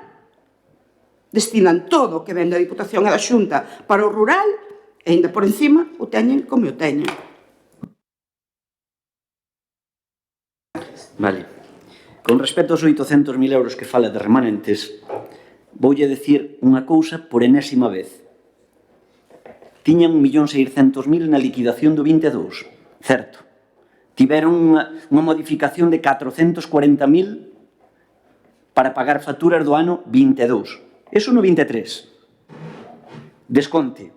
destinan todo o que ven da Diputación e da Xunta para o rural, e ainda por encima o teñen como o teñen. Vale. Con respecto aos 800.000 euros que fala de remanentes, voulle decir unha cousa por enésima vez. Tiñan 1.600.000 na liquidación do 22, certo. Tiveron unha modificación de 440.000 para pagar facturas do ano 22. Eso no 23. Desconte.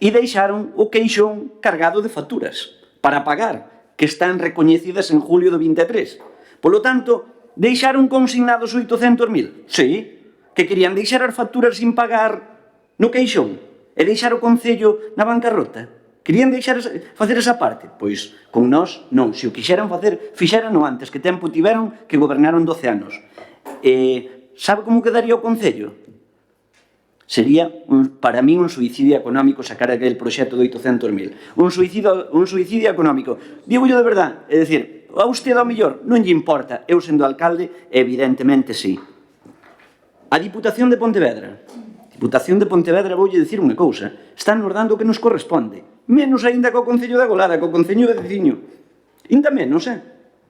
E deixaron o queixón cargado de facturas para pagar, que están recoñecidas en julio do 23. Polo tanto, deixaron consignados 800.000? Sí, que querían deixar as facturas sin pagar no queixón e deixar o Concello na bancarrota. Querían deixar facer esa parte? Pois, con nós, non. Se o quixeran facer, fixérano antes, que tempo tiveron que gobernaron 12 anos. Sabe como quedaría o Concello? Sería, para mí, un suicidio económico sacar aquel proxecto de 800.000. Un suicidio económico. Digo-llo de verdad, é dicir, a usted ao mellor non lle importa, eu sendo alcalde, evidentemente sí. A Diputación de Pontevedra. Diputación de Pontevedra, voulle dicir unha cousa, están nos dando o que nos corresponde, menos aínda co Concello de Agolada, co Concello de Veciño. Ainda menos,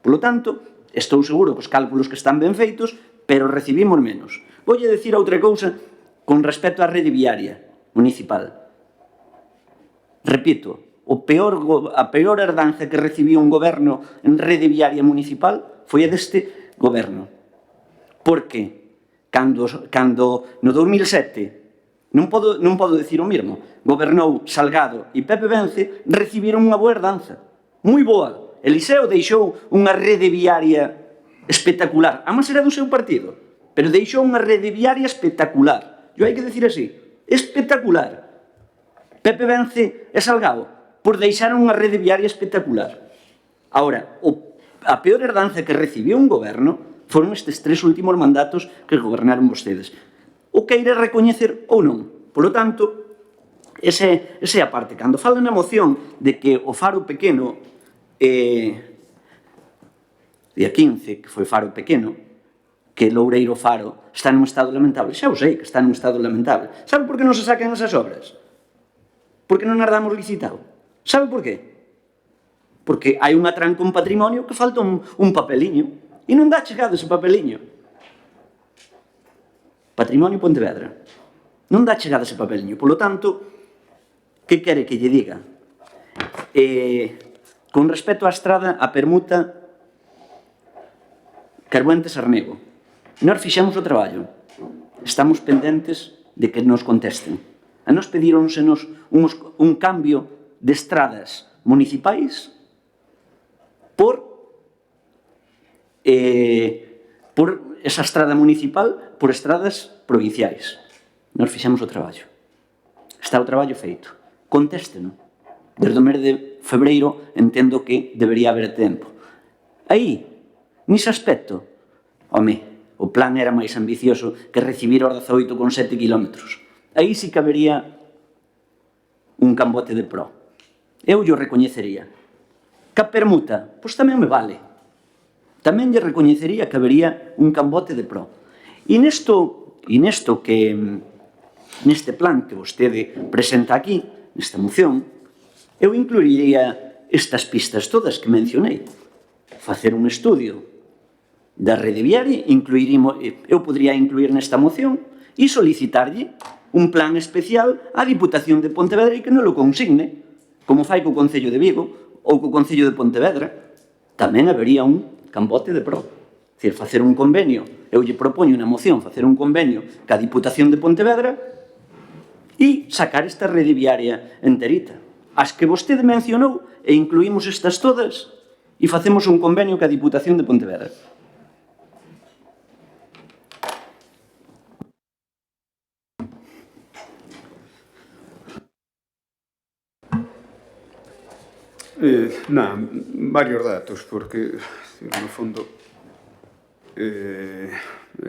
Polo tanto, estou seguro que os cálculos que están ben feitos, pero recibimos menos. Voulle dicir outra cousa con respecto á rede viaria municipal. Repito, a peor herdanza que recibiu un goberno en rede viaria municipal foi a deste goberno. Por que? cando no 2007, non podo dicir o mesmo, gobernou Salgado e Pepe Vence, recibiron unha boa herdanza, moi boa. Eliseo deixou unha rede viaria espectacular, a máis era do seu partido, pero deixou unha rede viaria espectacular, e hai que dicir así, espectacular. Pepe Vence e Salgado, por deixar unha rede viaria espectacular. Ahora, a peor herdanza que recibiu un goberno foron estes 3 últimos mandatos que gobernaron vostedes. O queira recoñecer ou non. Por lo tanto, esa é a parte. Cando falan na moción de que o faro pequeno, día 15, que foi faro pequeno, que Loureiro Faro está nun estado lamentable. Xa o sei que está nun estado lamentable. Sabe por que non se sacan esas obras? Porque non as damos licitado. Sabe por qué? Porque hai un atranco en patrimonio que falta un papeliño. E non dá chegado ese papeliño. Patrimonio Pontevedra. Non dá chegado ese papeliño. Por lo tanto, que quere que lle diga? Con respecto á estrada, a permuta Carbuentes-Arnego. Nós fixemos o traballo. Estamos pendentes de que nos contesten. A nos pedíronsenos un cambio de estradas municipais por esa estrada municipal por estradas provinciais. Nós fixemos o traballo. Está o traballo feito. Contésteno. Desde o mes de febreiro entendo que debería haber tempo. Aí, nese aspecto, home, o plan era máis ambicioso que recibir os 18,7 kilómetros. Aí sí que habería un cambote de pro. Eu yo recoñecería. Que a permuta, pois tamén me vale. Tamén lle recoñecería que habería un cambote de pro. E neste plan que vostede presenta aquí, nesta moción, eu incluiría estas pistas todas que mencionei. Facer un estudio da rede viaria, eu podría incluir nesta moción e solicitarlle un plan especial á Diputación de Pontevedra e que non o consigne, como fai co Concello de Vigo ou co Concello de Pontevedra. Tamén habería un cambote de pro. É dicir, facer un convenio, eu lle propoño unha moción, facer un convenio ca Diputación de Pontevedra e sacar esta rede viaria enterita. As que vostede mencionou e incluímos estas todas e facemos un convenio ca Diputación de Pontevedra. Varios datos, porque, no fondo,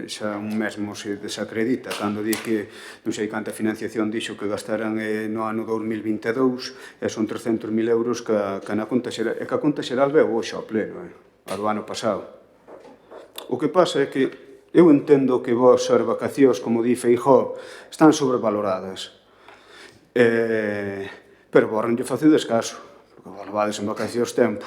xa un mesmo se desacredita cando di que non sei canta financiación dixo que gastaran no ano 2022 e son 300.000 euros que na conta xeral, e que a conta xeral veu hoxe ao pleno, a do ano pasado. O que pasa é que eu entendo que vos as vacacións, como di Feijóo, están sobrevaloradas, pero vos non lle facedes caso. Porque vos levades en vacacións tempo.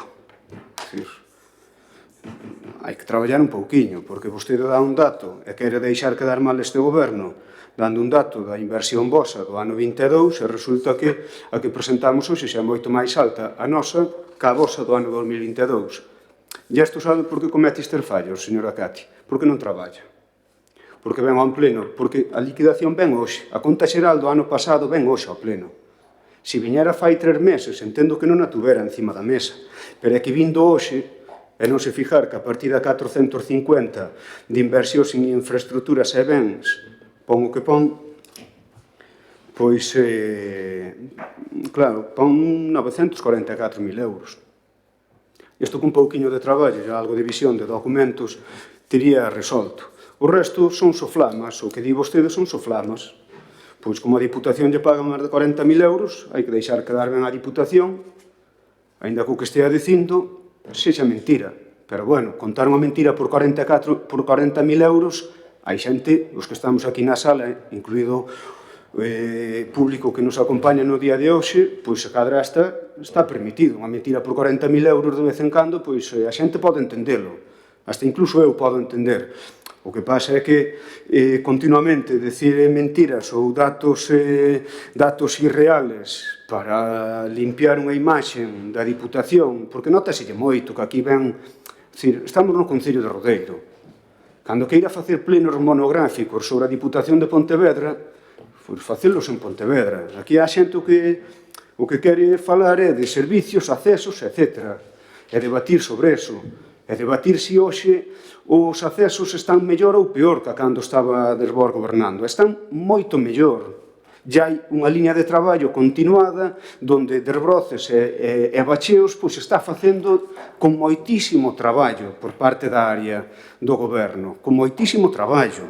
Hai que traballar un pouquiño, porque vostede dá un dato e quere deixar quedar mal este goberno dando un dato da inversión vosa do ano 22 e resulta que a que presentamos hoxe xa é moito máis alta a nosa ca a vosa do ano 2022. E isto sabe por que comete estes fallos, señora Cati? Porque non traballa. Porque ven ao pleno, porque a liquidación ven hoxe. A conta xeral do ano pasado ven hoxe ao pleno. Se viñera fai 3 meses, entendo que non a tuvera encima da mesa, pero é que vindo hoxe, e non se fijar que a partida 450 de inversións en infraestructuras e bens, pon o que pon, pois, claro, pon 944.000 euros. Isto con un pouquiño de traballo e algo de visión de documentos teria resolto. O resto son soflamas, o que di vostede son soflamas. Pois como a Diputación lle paga máis de 40.000 euros, hai que deixar quedar ben a Diputación, aínda que o que estea dicindo sexa mentira. Pero, bueno, contar unha mentira por 40.000 euros, hai xente, os que estamos aquí na sala, incluído público que nos acompaña no día de hoxe, pois a cadra está permitido. Unha mentira por 40.000 euros de vez en cando, pois a xente pode entendelo. Hasta incluso eu podo entender. O que pasa é que continuamente decir mentiras ou datos irreales para limpiar unha imaxe da Diputación, porque nótaselle moito que aquí ven, estamos no Concello de Rodeiro, Cando queira facer plenos monográficos sobre a Diputación de Pontevedra, pois facelos en Pontevedra. Aquí a xente o que quere falar é de servicios, accesos, etc. E debatir sobre eso. E debatir se hoxe os accesos están mellor ou peor que cando estaba Desbor gobernando. Están moito mellor. Ya hai unha liña de traballo continuada onde Desbroces e Bacheos pois está facendo con moitísimo traballo por parte da área do goberno, con moitísimo traballo.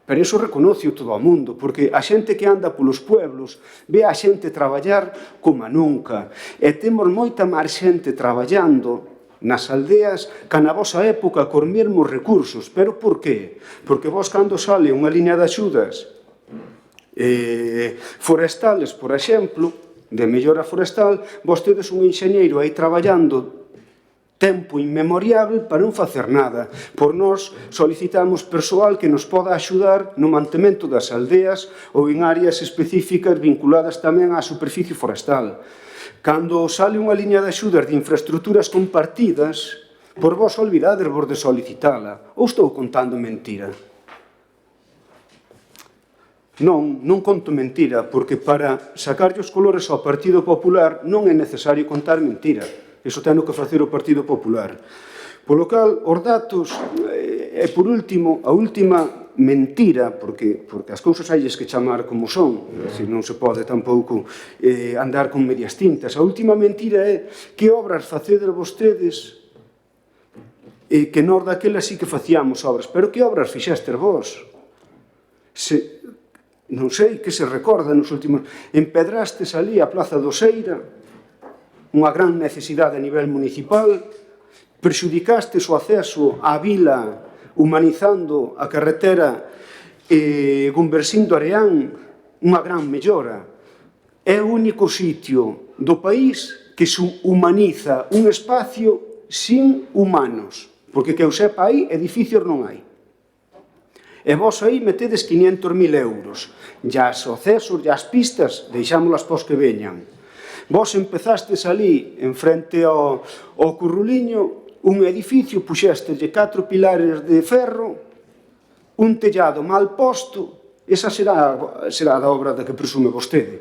Pero iso reconoce todo o mundo, porque a xente que anda polos pueblos ve a xente traballar como nunca. E temos moita máis xente traballando nas aldeas que na vosa época cos mesmos recursos. Pero por qué? Porque vos cando sale unha liña de axudas forestales, por exemplo, de mellora forestal, vos tedes un enxeñeiro aí traballando tempo inmemoriable para non facer nada. Por nós solicitamos persoal que nos poda axudar no mantemento das aldeas ou en áreas específicas vinculadas tamén á superficie forestal. Cando sale unha liña de axudas de infraestructuras compartidas, por vos olvidades vos de solicitala. Ou estou contando mentira? Non conto mentira, porque para sacarlle os colores ao Partido Popular non é necesario contar mentira. Iso ten que facer o Partido Popular. Polo cal, os datos, e por último, a última mentira, porque as cousas hailles que chamar como son, non se pode tampouco andar con medias tintas. A última mentira é que obras facedes vostedes que nós daquela sí que facíamos obras. Pero que obras fixestes vos? Non sei que se recorda nos últimos... Empedrastes ali a Plaza do Seira, unha gran necesidade a nivel municipal, prexudicastes o acceso á vila humanizando a carretera Gumbersín do Areán, unha gran mellora. É o único sitio do país que se humaniza un espacio sin humanos, porque que eu sepa aí, edificios non hai. E vos aí metedes 500.000 euros. Ya as accesos, ya as pistas, deixámolas pos que veñan. Vos empezastes ali, en frente ao Curruliño, un edificio, puxesteslle 4 pilares de ferro, un tellado mal posto, esa será da obra da que presume vostede.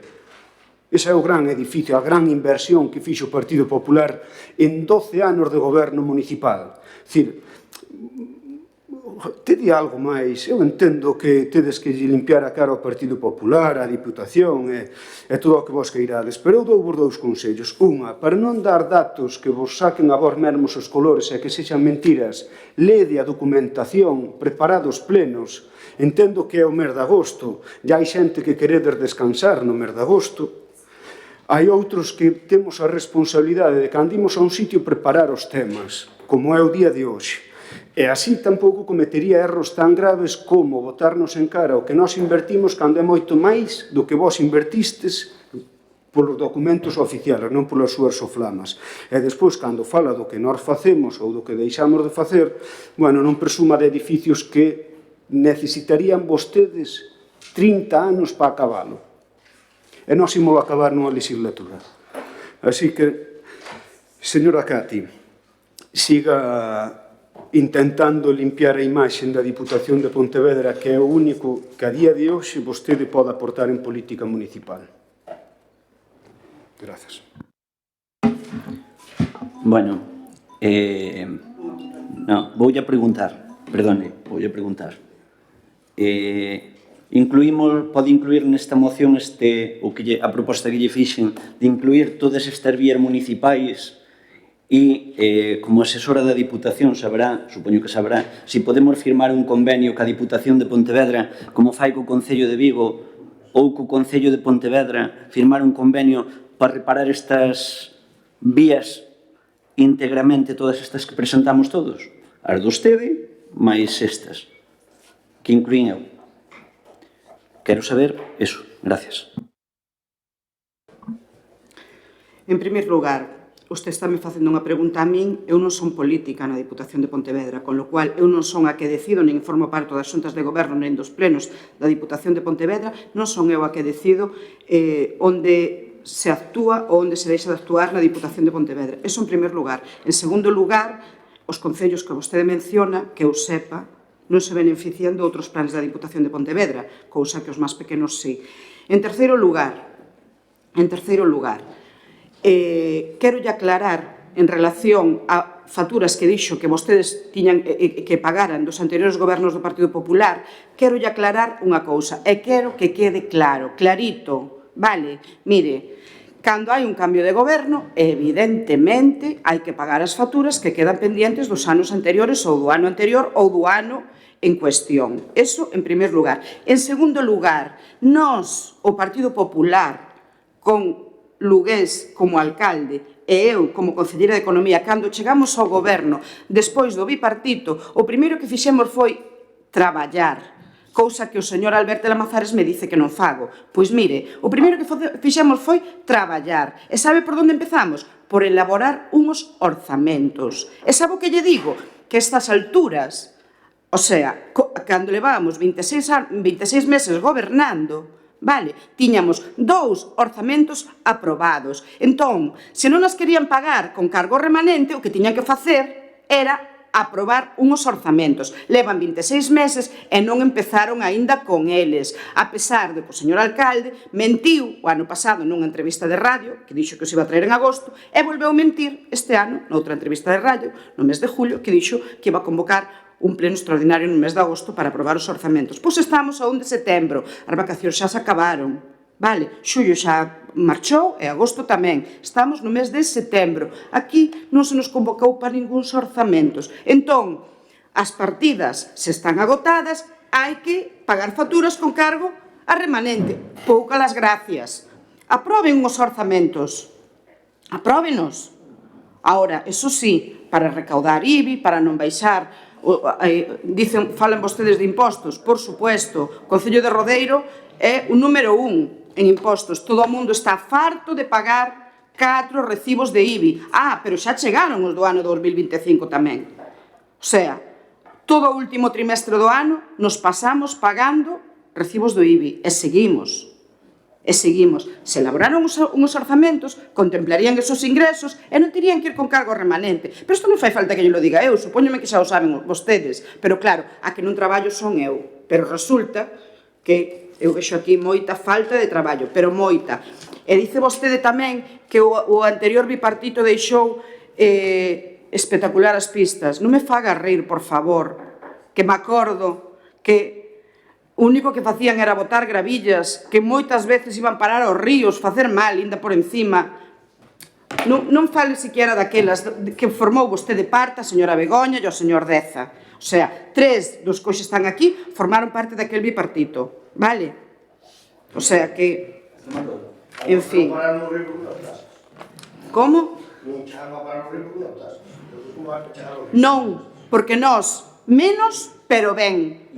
Ese é o gran edificio, a gran inversión que fixo o Partido Popular en 12 anos de goberno municipal. Dicir, te di algo máis. Eu entendo que tedes que limpiar a cara ao Partido Popular, á Diputación e todo o que vos queirades, pero eu dou-vos 2 consellos. Unha, para non dar datos que vos saquen a vos mesmos os colores e que sexan mentiras, lede a documentación, preparados plenos. Entendo que é o mes de agosto, e hai xente que queredes descansar no mes de agosto. Hai outros que temos a responsabilidade de cando imos a un sitio preparar os temas, como é o día de hoxe. E así tampouco cometería erros tan graves como botarnos en cara o que nós invertimos cando é moito máis do que vos invertistes polos documentos oficiales, non polas súas soflamas. E despois, cando fala do que nós facemos ou do que deixamos de facer, non presuma de edificios que necesitarían vostedes 30 anos para acabalo. E nós imos acabar nunha legislatura. Así que, señora Cati, siga intentando limpiar a imaxe da Diputación de Pontevedra, que é o único que a día de hoxe vostede pode aportar en política municipal. Grazas. Bueno, voulle a preguntar, pode incluir nesta moción a proposta que lle fixen de incluir todas estas vías municipais e, como asesora da Diputación, supoño que sabrá, se podemos firmar un convenio ca Diputación de Pontevedra, como fai co Concello de Vigo ou co Concello de Pontevedra, firmar un convenio para reparar estas vías íntegramente, todas estas que presentamos todos, as do vostede, máis estas, que incluín eu. Quero saber eso. Gracias. En primeiro lugar, usted está me facendo unha pregunta a min, eu non son política na Diputación de Pontevedra, con lo cual eu non son a que decido, nin formo parte das xuntas de goberno, nin dos plenos da Diputación de Pontevedra, non son eu a que decido onde se actúa ou onde se deixa de actuar na Diputación de Pontevedra. Eso en primer lugar. En segundo lugar, os concellos que vostede menciona, que eu sepa, non se benefician de outros planes da Diputación de Pontevedra, cousa que os máis pequenos sí. En terceiro lugar, quero aclarar en relación a facturas que dixo que vostedes tiñan que pagaran dos anteriores gobernos do Partido Popular, quero aclarar unha cousa, e quero que quede claro, clarito, vale? Mire, cando hai un cambio de goberno, evidentemente, hai que pagar as facturas que quedan pendientes dos anos anteriores ou do ano anterior ou do ano en cuestión. Eso, en primer lugar. En segundo lugar, nós, o Partido Popular, con Lugués como alcalde e eu como concelleira de Economía, cando chegamos ao goberno despois do bipartito, o primeiro que fixemos foi traballar, cousa que o señor Alberto Lamazares me dice que non fago. Pois mire, o primeiro que fixemos foi traballar. E sabe por onde empezamos? Por elaborar uns orzamentos. E sabe o que lle digo? Que estas alturas, o sea, cando levábamos 26 meses gobernando, vale, tiñamos 2 orzamentos aprobados. Entón, se non nos querían pagar con cargo remanente, o que tiñan que facer era aprobar unhos orzamentos. Levan 26 meses e non empezaron aínda con eles, a pesar de que o señor alcalde mentiu o ano pasado nunha entrevista de radio, que dixo que os iba a traer en agosto, e volveu mentir este ano, noutra entrevista de radio, no mes de julio, que dixo que iba a convocar un pleno extraordinario no mes de agosto para aprobar os orzamentos. Pois estamos a 1 de setembro, as vacacións xa se acabaron, vale? Xullo xa marchou e agosto tamén. Estamos no mes de setembro. Aquí non se nos convocou para ningúns orzamentos. Entón, as partidas se están agotadas, hai que pagar facturas con cargo a remanente. Poucas las gracias. Aproben os orzamentos. Apróbenos. Ahora, eso sí, para recaudar IBI, para non baixar falan vostedes de impostos, por supuesto, o Concello de Rodeiro é o número 1 en impostos, todo o mundo está farto de pagar 4 recibos de IBI, pero xa chegaron os do ano 2025 tamén, o sea, todo o último trimestre do ano nos pasamos pagando recibos do IBI e seguimos. Se elaboraron uns orzamentos, contemplarían esos ingresos e non terían que ir con cargo remanente. Pero isto non fai falta que yo lo diga eu, supóñome que xa o saben vostedes. Pero claro, a que non traballo son eu. Pero resulta que eu vexo aquí moita falta de traballo, pero moita. E dice vostede tamén que o anterior bipartito deixou espectacular as pistas. Non me faga rir, por favor, que me acordo que o único que facían era botar gravillas, que moitas veces iban parar aos ríos, facer mal, ainda por encima. Non fale siquiera daquelas que formou vostede parte, a señora Begoña e o señor Deza. O sea, 3 dos que hoxe están aquí formaron parte daquel bipartito, vale? O sea que, en fin. Como? Non, porque nós, menos, pero ben.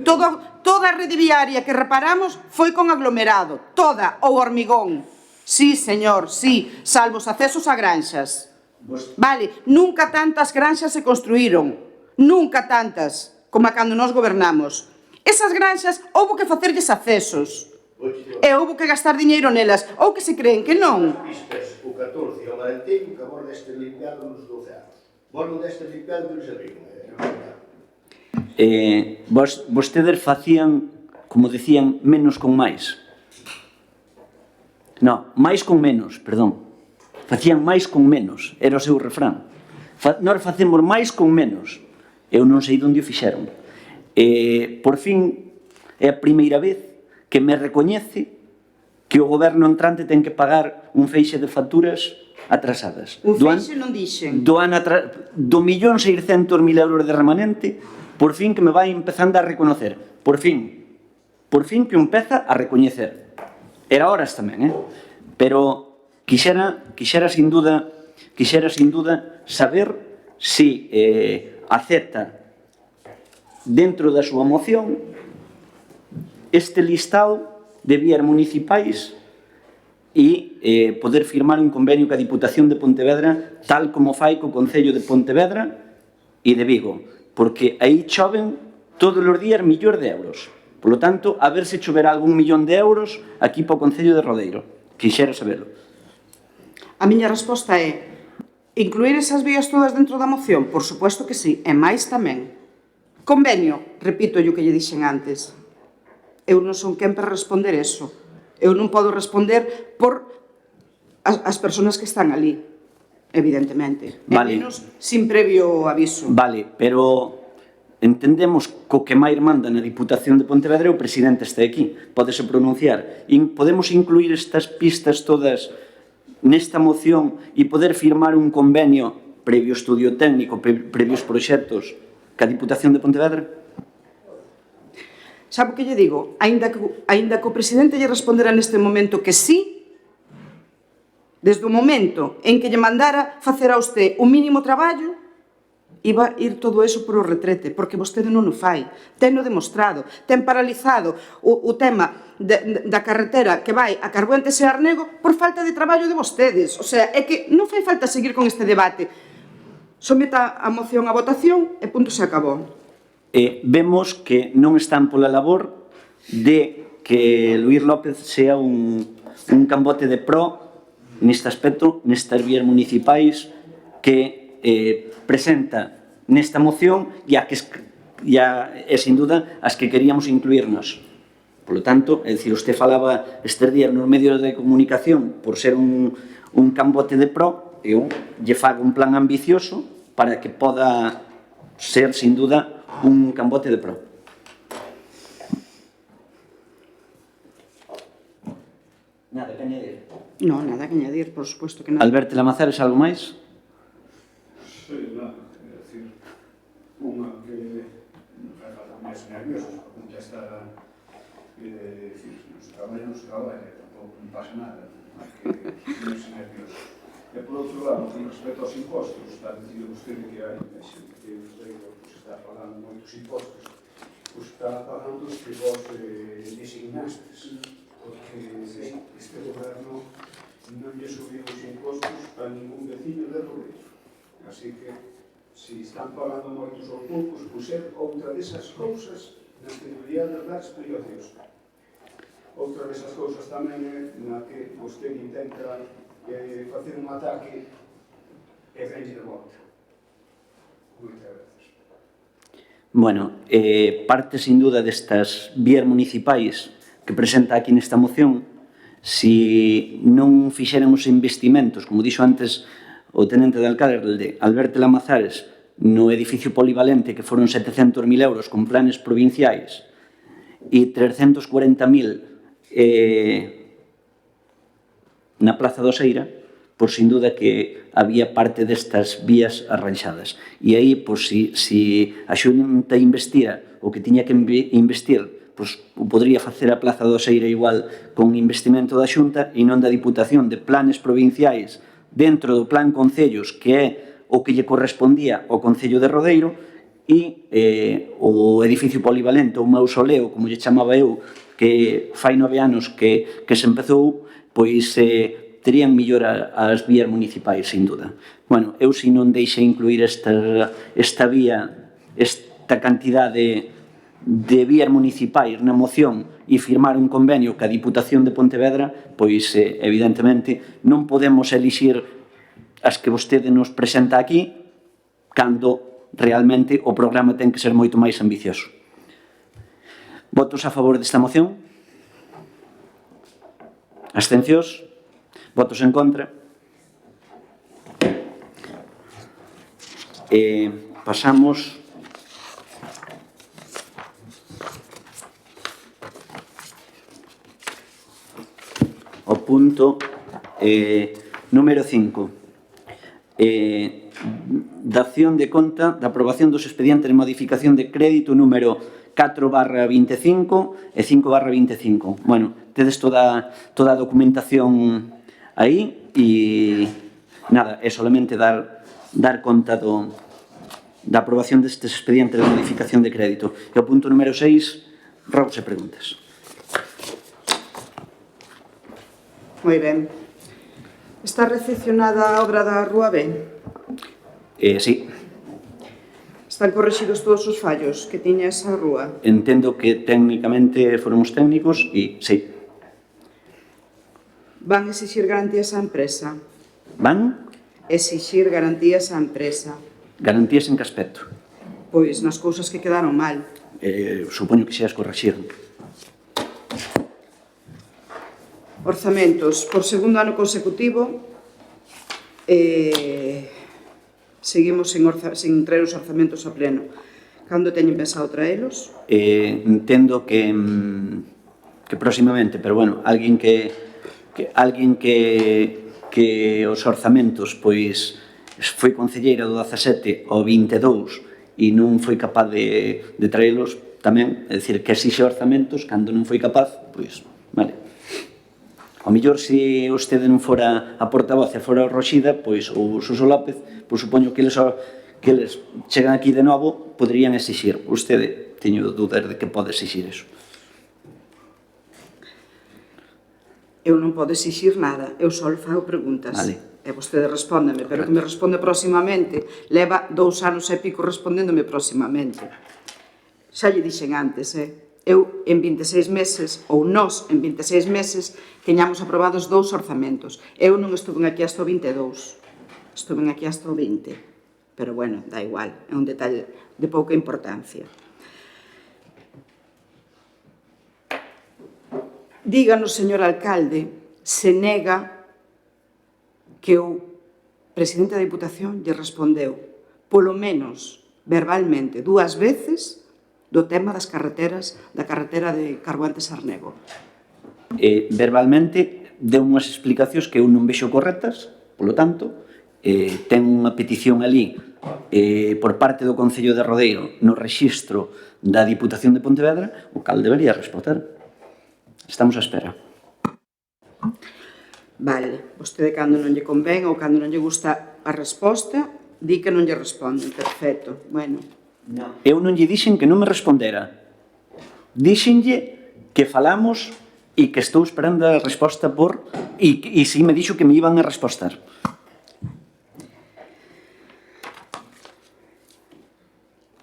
Toda a rede viaria que reparamos foi con aglomerado, toda, ou hormigón. Sí, señor, sí, salvo os accesos a granxas. Vale, nunca tantas granxas se construíron, nunca tantas, como a cando nós gobernamos. Esas granxas houbo que facerlles accesos, e houbo que gastar diñeiro nelas, ou que se creen que non. O 14 e o Valentín que vos deste limpiado nos 12 anos. Vos non deste limpiado que non se rin. Vostedes facían, como decían, menos con máis. Non, máis con menos, perdón. Facían máis con menos, era o seu refrán. Nós facemos máis con menos. Eu non sei onde o fixeron. Por fin, é a primeira vez que me recoñece que o goberno entrante ten que pagar un feixe de facturas atrasadas. Un feixe non dixen. Do 1.600.000 euros de remanente, por fin que me vai empezando a reconocer. Por fin que empeza a recoñecer. Era horas tamén, Pero quixera sin duda saber se acepta dentro da súa moción este listado de vías municipais e poder firmar un convenio ca Diputación de Pontevedra tal como fai co Concello de Pontevedra e de Vigo, porque aí choven todos os días millóns de euros. Por lo tanto, a ver se choverá algún millón de euros aquí para o Concello de Rodeiro. Quixera saberlo. A miña resposta é incluir esas vías todas dentro da moción? Por suposto que sí, e máis tamén. Convenio, repito o que lle dixen antes. Eu non son quen para responder eso. Eu non podo responder por as persoas que están ali, evidentemente. Vale. E menos sin previo aviso. Vale, pero entendemos que o que máis manda na Diputación de Pontevedra é o presidente este aquí. Pódese pronunciar. Podemos incluir estas pistas todas nesta moción e poder firmar un convenio previo estudio técnico, previos proxectos ca Diputación de Pontevedra? Sabe o que lle digo? Aínda que o presidente lle respondera neste momento que sí, desde o momento en que lle mandara facer a usted un mínimo traballo, iba a ir todo eso por o retrete, porque vostede non o fai. Tenno demostrado. Ten paralizado o tema da carretera que vai a Carbuentes e Arnego por falta de traballo de vostedes. O sea, é que non fai falta seguir con este debate. Someta a moción a votación e punto se acabou. Vemos que non están pola labor de que Luís López sea un cambote de pro neste aspecto, nestas vías municipais que presenta nesta moción e sin duda as que queríamos incluirnos. Por lo tanto, é dicir, usted falaba estes días nos medios de comunicación por ser un cambote de pro, eu lle fago un plan ambicioso para que poda ser, sin duda, un cambote de pro. Nada que añadir. Non, nada que añadir, por suposto que non. Alberto Lamazares, algo máis? Sí, nada, é dicir, unha que non fai falta máis nerviosos, porque ya está, nos traballo, tampouco non pasa nada, máis que non se nervioso. E por outro lado, con respecto aos impostos, está dicindo vostede que hai xente que está pagando moitos impostos, está pagando os que vos designastes, porque este goberno non lle subiu os impostos a ningún veciño de Rodeiro. Así que, se están pagando moitos aos poucos, pois é outra desas cousas nas que deberían dar explicacións. Outra desas cousas tamén é na que vostede intenta facer un ataque e venlle de volta. Moitas gracias. Bueno, parte sin duda destas vías municipais que presenta aquí nesta moción, si non fixéramos investimentos, como dixo antes o tenente de alcalde Alberto Lamazares, no edificio polivalente que foron 700.000 euros con planes provinciais e 340.000 na Plaza do Seira, por sin duda que había parte destas vías arranxadas. E aí, pois, se a Xunta investira o que tiña que investir, pois, o podría facer a Plaza do Seira igual con investimento da Xunta e non da Diputación, de planes provinciais dentro do plan Concellos, que é o que lle correspondía ao Concello de Rodeiro, e o edificio polivalente, o mausoleo, como lle chamaba eu, que fai 9 anos que se empezou, pois terían millor as vías municipais, sin duda. Bueno, eu se non deixe incluir esta vía, esta cantidade de vías municipais na moción e firmar un convenio ca Diputación de Pontevedra, pois, evidentemente, non podemos elixir as que vostede nos presenta aquí cando realmente o programa ten que ser moito máis ambicioso. Votos a favor desta moción? Abstencións? Votos en contra? Pasamos ao punto número 5. Dación de conta da aprobación dos expedientes de modificación de crédito número 4/25 e 5/25. Bueno, tedes toda a documentación aí e nada, é solamente dar conta da aprobación destes expedientes de modificación de crédito. E o punto número 6, rogos e preguntas. Moi ben. Está recepcionada a obra da Rúa B? Sí. Están correxidos todos os fallos que tiña esa rúa? Entendo que técnicamente foron os técnicos e sí. Van exixir garantías á empresa? Van? Exixir garantías á empresa. Garantías en que aspecto? Pois nas cousas que quedaron mal. Supoño que xa as correxiron. Orzamentos. Por segundo ano consecutivo, seguimos sin traer os orzamentos a pleno. Cando teñen pensado traelos? Entendo que próximamente, pero bueno, alguén que os orzamentos pois foi concelleira do 17 ao 22 e non foi capaz de traelos tamén, é dicir, que exixe orzamentos cando non foi capaz, pois, vale. Ao mellor, se vostede non fora a portavoz e fora o Roxida, pois, ou o Suso López, pois supoño que eles chegan aquí de novo, poderían exixir. Vostede, teño dúdas de que pode exixir eso. Eu non podo exixir nada, eu só le fago preguntas. Vale. E vostede respóndeme, pero que me responde proximamente. Leva 2 anos e pico respondéndome proximamente. Xa lle dixen antes, eu en 26 meses, ou nós en 26 meses, teñamos aprobados 2 orzamentos. Eu non estuve aquí hasta o 22, estuve aquí hasta o 20. Pero bueno, da igual, é un detalle de pouca importancia. Díganos, señor alcalde, se nega que o presidente da Diputación lle respondeu, polo menos verbalmente, 2 veces, do tema das carreteras, da carretera de Carboantes-Arnego. Verbalmente, deu unhas explicacións que eu non vexo correctas, polo tanto, ten unha petición ali por parte do Concello de Rodeiro no rexistro da Diputación de Pontevedra, o cal debería responder. Estamos á espera. Vale, vostede cando non lle convén ou cando non lle gusta a resposta, di que non lle responden. Perfecto, bueno. Eu non lle dixen que non me respondera. Dixenlle que falamos e que estou esperando a resposta por... E si me dixo que me iban a respostar.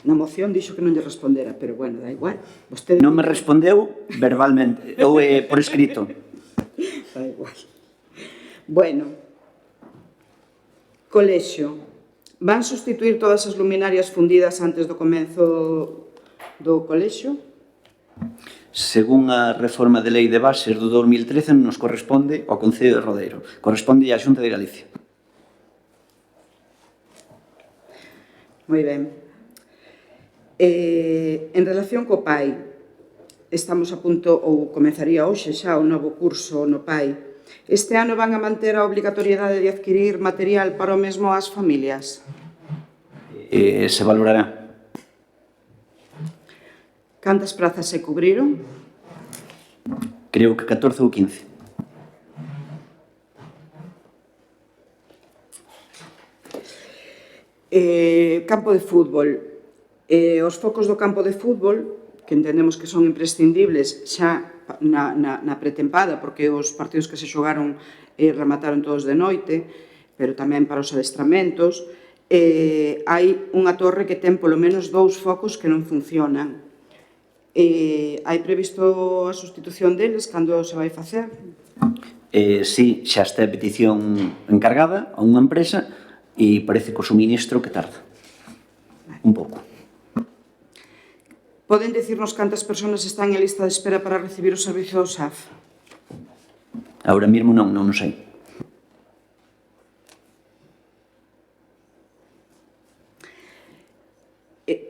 Na moción dixo que non lle respondera, pero bueno, da igual. Vostede Non me respondeu verbalmente, ou por escrito. Da igual. Bueno, colexio. Van sustituir todas as luminarias fundidas antes do comenzo do colexio? Según a reforma de lei de bases do 2013 non nos corresponde ao Concello de Rodeiro, corresponde á Xunta de Galicia. Moi ben. En relación co PAI, estamos a punto, ou comenzaría hoxe xa o novo curso no PAI. Este ano van a manter a obrigatoriedade de adquirir material para o mesmo ás familias? Se valorará. Cantas prazas se cubriron? Creo que 14 ou 15. Campo de fútbol. Os focos do campo de fútbol, que entendemos que son imprescindibles xa na pretempada, porque os partidos que se xogaron remataron todos de noite, pero tamén para os adestramentos, hai unha torre que ten polo menos 2 focos que non funcionan. Hai previsto a sustitución deles cando se vai facer? Sí, xa está a petición encargada a unha empresa e parece que o suministro que tarda. Un pouco. Poden dicirnos cantas persoas están en lista de espera para recibir o servicio do SAF? Ahora mesmo non sei.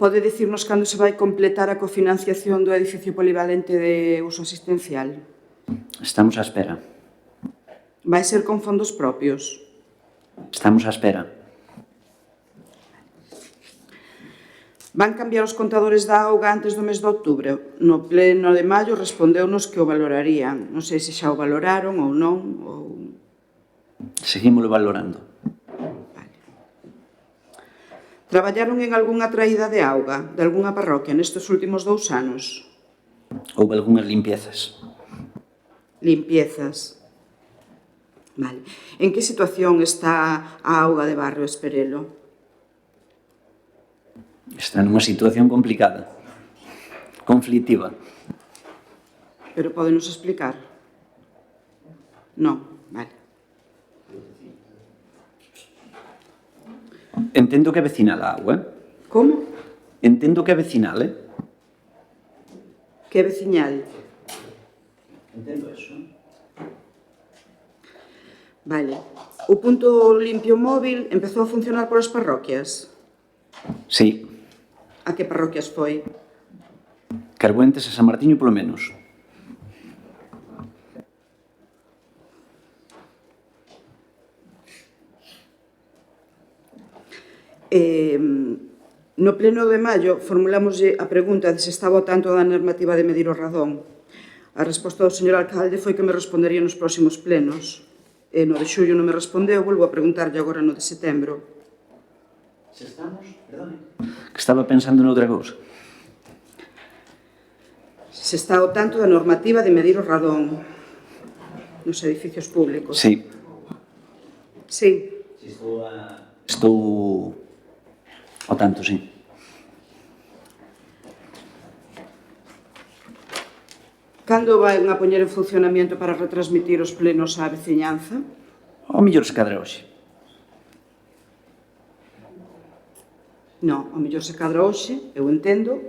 Pode dicirnos cando se vai completar a cofinanciación do edificio polivalente de uso asistencial? Estamos á espera. Vai ser con fondos propios? Estamos á espera. Van cambiar os contadores da auga antes do mes de outubro. No pleno de maio respondeunos que o valorarían. Non sei se xa o valoraron ou non. Seguímolo valorando. Vale. Traballaron en algunha traída de auga de algunha parroquia nestes últimos 2 anos? Houve algunhas limpiezas. Limpiezas. Vale. En que situación está a auga de Barrio Esperelo? Está nunha situación complicada, conflictiva. Pero podenos explicar? Non, vale. Entendo que é vecinal a auga. Como? Entendo que é vecinal, Que é veciñal. Entendo eso. Vale. O punto limpio móvil empezou a funcionar por as parroquias? Sí. A que parroquias foi? Carbuentes e San Martiño, polo menos. No pleno de maio formulámoslle a pregunta de se estaba ao tanto da normativa de medir o radón. A resposta do señor alcalde foi que me respondería nos próximos plenos. E no de xullo non me respondeu, volvo a preguntarlle agora no de setembro. Se estamos, perdone. Que estaba pensando noutra cousa. Se está ao tanto da normativa de medir o radón nos edificios públicos. Sí. Sí. Estou ao tanto, sí. Cando vai a poñer en funcionamento para retransmitir os plenos á veciñanza? O mellor se cadra hoxe. Non, ao mellor se cadra hoxe, eu entendo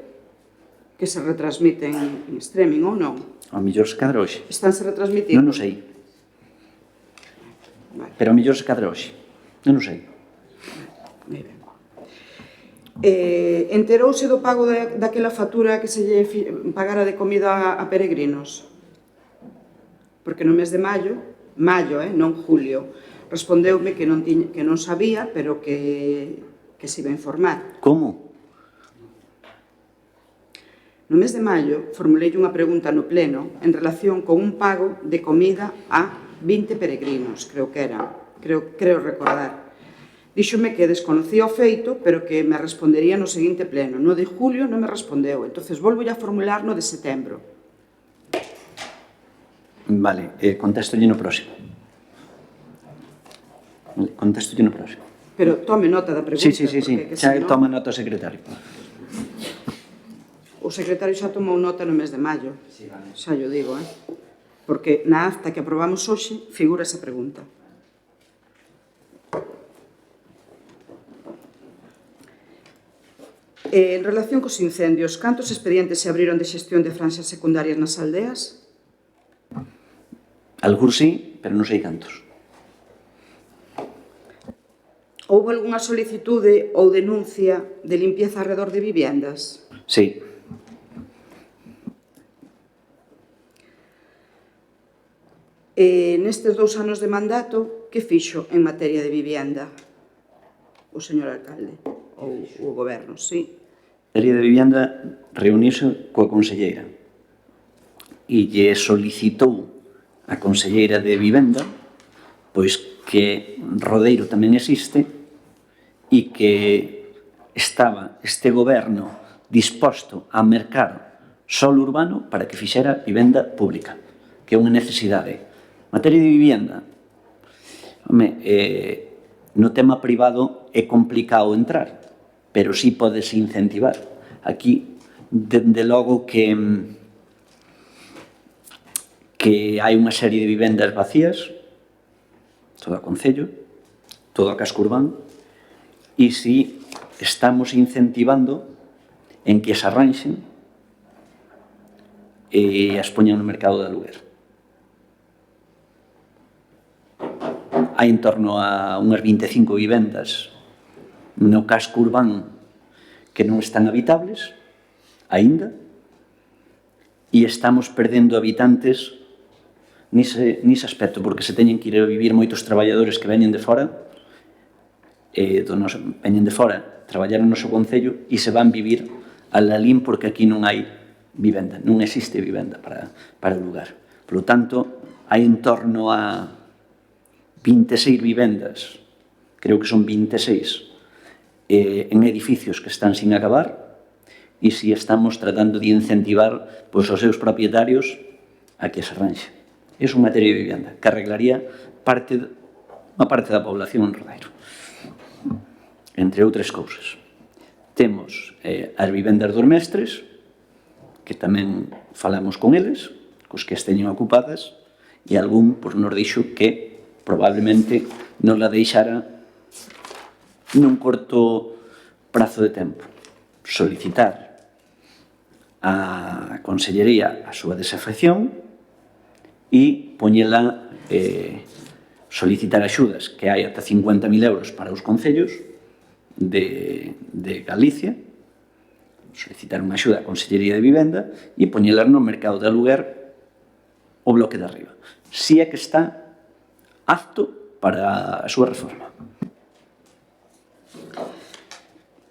que se retransmiten en streaming ou non. O mellor se cadra hoxe. Estánse retransmitindo? Non o sei. Vale. Pero o mellor se cadra hoxe. Non o sei. Moi ben. Enterouse do pago daquela factura que se lle pagara de comida a peregrinos? Porque no mes de maio, non julio, respondeume que non sabía, pero que se iba a informar. Como? No mes de maio formulei unha pregunta no pleno en relación con un pago de comida a 20 peregrinos, creo que era, creo recordar. Díxome que desconocía o feito, pero que me respondería no seguinte pleno. No de julio non me respondeu, entonces volvo a formular no de setembro. Vale, contestolle no próximo. Contestolle no próximo. Pero tome nota da pregunta. Sí. Xa toma nota o secretario. O secretario xa tomou nota no mes de maio. Xa yo digo, porque na acta que aprobamos hoxe figura esa pregunta. En relación cos incendios, cantos expedientes se abriron de xestión de franxas secundarias nas aldeas? Algúns sí, pero non sei cantos. Houve algunha solicitude ou denuncia de limpieza alrededor de viviendas? Sí. Nestes 2 anos de mandato, que fixo en materia de vivienda o señor alcalde ou o goberno? Sí. A Secretaría de Vivienda reuniuse coa conselleira e lle solicitou a conselleira de Vivenda pois que Rodeiro tamén existe e que estaba este goberno disposto a mercar solo urbano para que fixera vivenda pública, que é unha necesidade. Materia de vivienda, no tema privado é complicado entrar, pero sí podes incentivar. Aquí, dende logo que hai unha serie de vivendas vacías, todo o Concello, todo o casco urbano, e si estamos incentivando en que se arranxen e as poñan no mercado de aluguer. Hai en torno a unhas 25 vivendas no casco urbano que non están habitables, aínda, e estamos perdendo habitantes nise aspecto, porque se teñen que ir a vivir moitos traballadores que veñen de fora, veñen de fora, traballar no noso Concello e se van vivir a Lalín porque aquí non hai vivenda, non existe vivenda para o lugar. Por lo tanto, hai en torno a 26 vivendas, creo que son 26, en edificios que están sin acabar e si estamos tratando de incentivar os seus propietarios a que se arranxe. É unha materia de vivenda que arreglaría unha parte da población en Rodeiro. Entre outras cousas. Temos as vivendas dos mestres, que tamén falamos con eles, cos que as teñen ocupadas, e algún nos dixo que probablemente non la deixara nun corto prazo de tempo. solicitar a Consellería a súa desafección e poñela, solicitar axudas que hai ata 50.000 euros para os concellos de Galicia, solicitar unha axuda á Consellería de Vivenda e poñelas no mercado de aluguer o bloque de arriba. Si é que está apto para a súa reforma.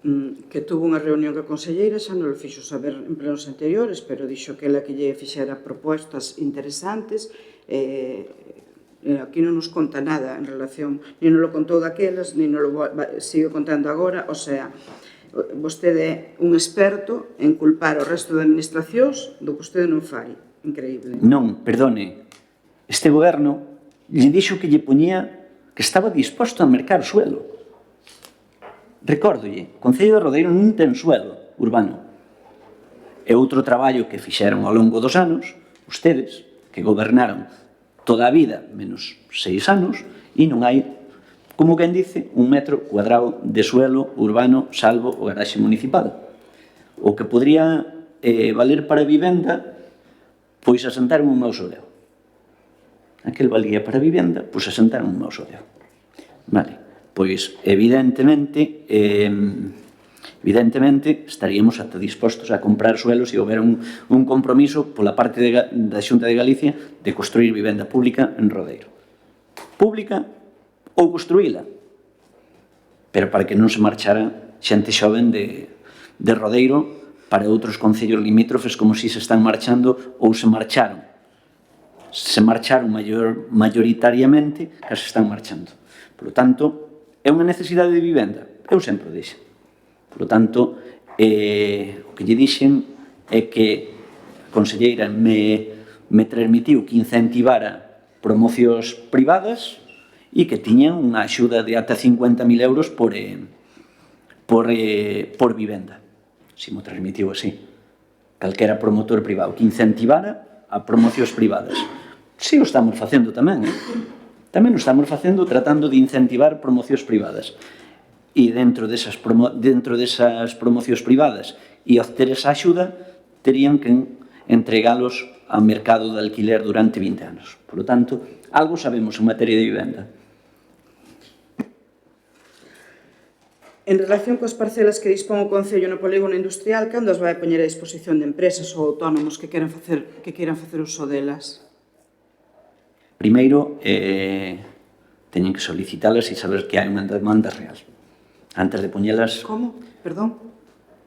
Que tuvo unha reunión coa conselleira, xa non o fixo saber en plenos anteriores, pero dixo que ela que lle fixera propostas interesantes. Aquí non nos conta nada en relación, ni nos lo contou daquelas, ni nos lo sigue contando agora, o sea, vostede é un experto en culpar o resto de administracións do que vostede non fai. Increíble. Non, perdone, este goberno lle dixo que lle poñía que estaba disposto a mercar o suelo. Recórdolle, o Concello de Rodeiro non ten suelo urbano. E outro traballo que fixeron ao longo dos anos, ustedes, que gobernaron toda a vida, menos 6 anos, e non hai, como quen dice, 1 metro cuadrado de suelo urbano salvo o garaxe municipal. O que podría valer para vivenda, pois asentar un mausoleo. Aquel valía para vivenda, pois asentar un mausoleo. Vale, pois evidentemente estaríamos ata dispostos a comprar suelos se houbera un compromiso pola parte da Xunta de Galicia de construir vivenda pública en Rodeiro. Pública ou construíla, pero para que non se marchara xente xoven de Rodeiro para outros concellos limítrofes como si se están marchando ou se marcharon. Se marcharon mayoritariamente que se están marchando. Por lo tanto, é unha necesidade de vivenda? Eu sempre o dixen. Por lo tanto, o que lle dixen é que a conselleira me transmitiu que incentivara promocións privadas e que tiñan unha axuda de ata 50.000 euros por vivenda. Si mo transmitiu así. Calquera promotor privado que incentivara a promocións privadas. Si o estamos facendo tamén, Tamén o estamos facendo tratando de incentivar promocións privadas. E dentro desas promocións privadas e obter esa axuda, terían que entregalos ao mercado de alquiler durante 20 anos. Por lo tanto, algo sabemos en materia de vivenda. En relación coas parcelas que dispón o Concello no polígono industrial, cando as vai poñer a disposición de empresas ou autónomos que queiran facer uso delas? Primeiro, teñen que solicitalas e saber que hai unha demanda real. Antes de poñelas... Como? Perdón?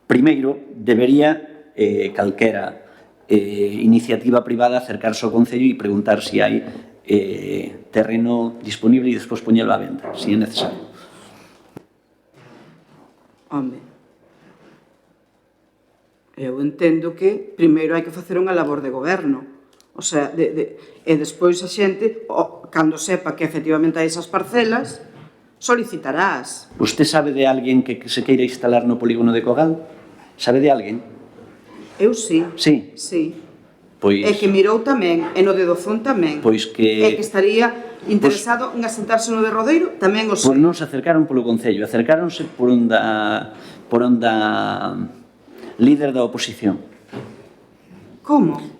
Primeiro, debería calquera iniciativa privada acercarse ao Concello e preguntar se hai terreno disponible e despois poñelo á venda, se é necesario. Home, eu entendo que primeiro hai que facer unha labor de goberno. O sea, e despois a xente, cando sepa que efectivamente hai esas parcelas, solicitarás. Usted sabe de alguén que se queira instalar no polígono de Cogal? Sabe de alguén? Eu sí. Sí? Sí. Pois... E que mirou tamén, e no de Dozón tamén. Pois que... E que estaría interesado en asentarse no de Rodeiro, tamén o sí. Pois non se acercaron polo Concello, acercaronse por onda líder da oposición. Como?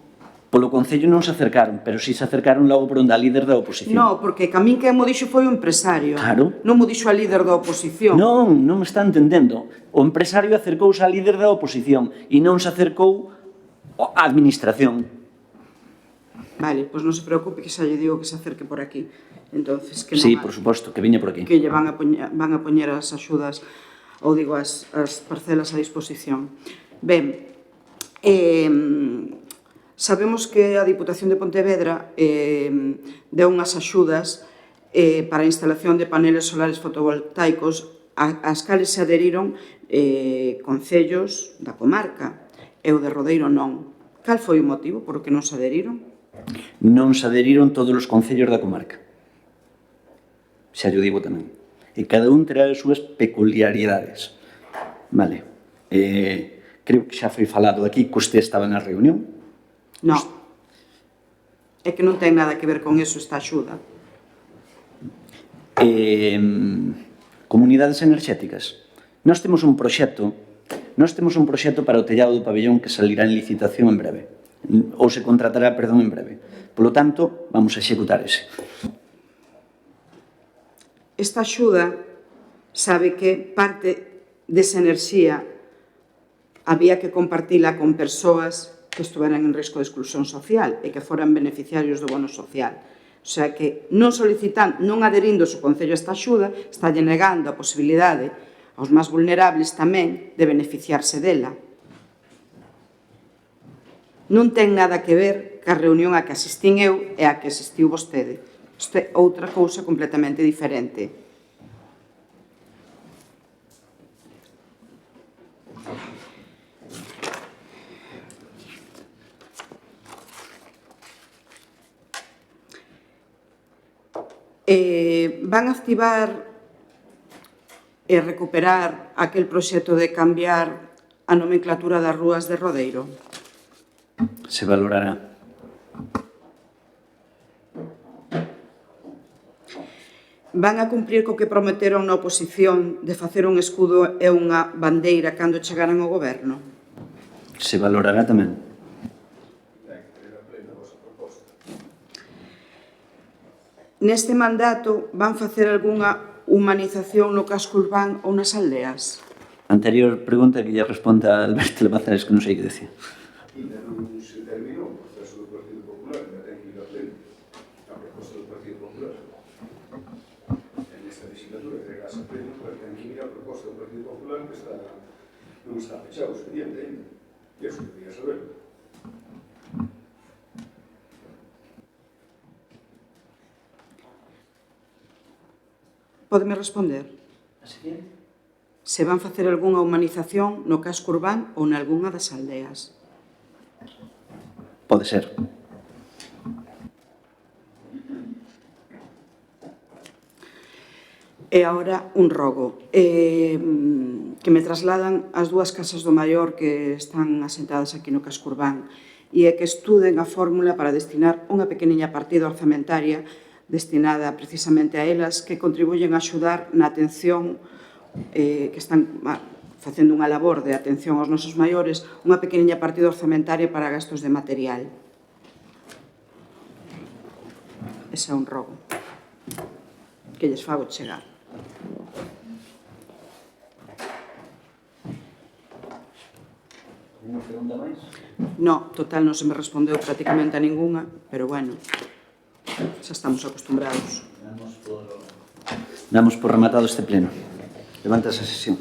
Polo Concello non se acercaron, pero si se acercaron logo por onda a líder da oposición. Non, porque a min quen mo dixo foi o empresario. Claro. Non mo dixo a líder da oposición. Non me está entendendo. O empresario acercouse á líder da oposición e non se acercou á administración. Vale, pois non se preocupe que xa lle digo que se acerque por aquí. Entonces, que non Sí, por suposto, que viña por aquí. Que lle van a poñer as axudas, ou digo, as parcelas a disposición. Ben, sabemos que a Diputación de Pontevedra deu unhas axudas para a instalación de paneles solares fotovoltaicos ás cales se adheriron concellos da comarca e o de Rodeiro non. Cal foi o motivo por que non se adheriron? Non se adheriron todos os concellos da comarca. Xa yo digo tamén. E cada un terá as súas peculiaridades. Vale. Creo que xa foi falado aquí que usted estaba na reunión. Non. É que non ten nada que ver con eso esta axuda. Comunidades enerxéticas. Nós temos un proxecto Nós temos un proxecto para o tellado do pabellón que salirá en licitación en breve, ou se contratará, perdón, en breve. Polo tanto, vamos a executar ese. Esta axuda sabe que parte desa enerxía había que compartila con persoas que estuveran en risco de exclusión social e que foran beneficiarios do bono social. O sea que non solicitando, non adherindo o Concello a esta axuda, está negando a posibilidade aos máis vulnerables tamén de beneficiarse dela. Non ten nada que ver ca reunión a que asistín eu e a que asistiu vostede. Isto é outra cousa completamente diferente. Van a activar e recuperar aquel proxecto de cambiar a nomenclatura das rúas de Rodeiro? Se valorará. Van a cumprir co que prometeron na oposición de facer un escudo e unha bandeira cando chegaran ao goberno? Se valorará tamén. Neste mandato van facer algunha humanización no casco urbán ou nas aldeas? Anterior pregunta que lle responda a Alberto Lamazares, que non sei que decía. Ainda non se terminou o proceso do Partido Popular, ainda ten que ir a pleno a proposta do Partido Popular. En esta legislatura que regrasa a pleno, pero ten que ir a proposta do Partido Popular que non está fechado o expediente ainda. E eso quería saber. Pódeme responder? Se van facer algunha humanización no casco urbán ou nalgunha das aldeas? Pode ser. E agora un rogo que me trasladan as dúas casas do maior que están asentadas aquí no casco urbán e é que estuden a fórmula para destinar unha pequeniña partida orzamentaria destinada precisamente a elas que contribuyen a axudar na atención que están facendo unha labor de atención aos nosos maiores, unha pequeniña partida orzamentaria para gastos de material. Ese é un rogo que lles fago chegar. Unha pregunta máis? No, total, non se me respondeu prácticamente a ninguna, pero bueno, xa estamos acostumbrados. Damos por rematado este pleno. Levántase a sesión.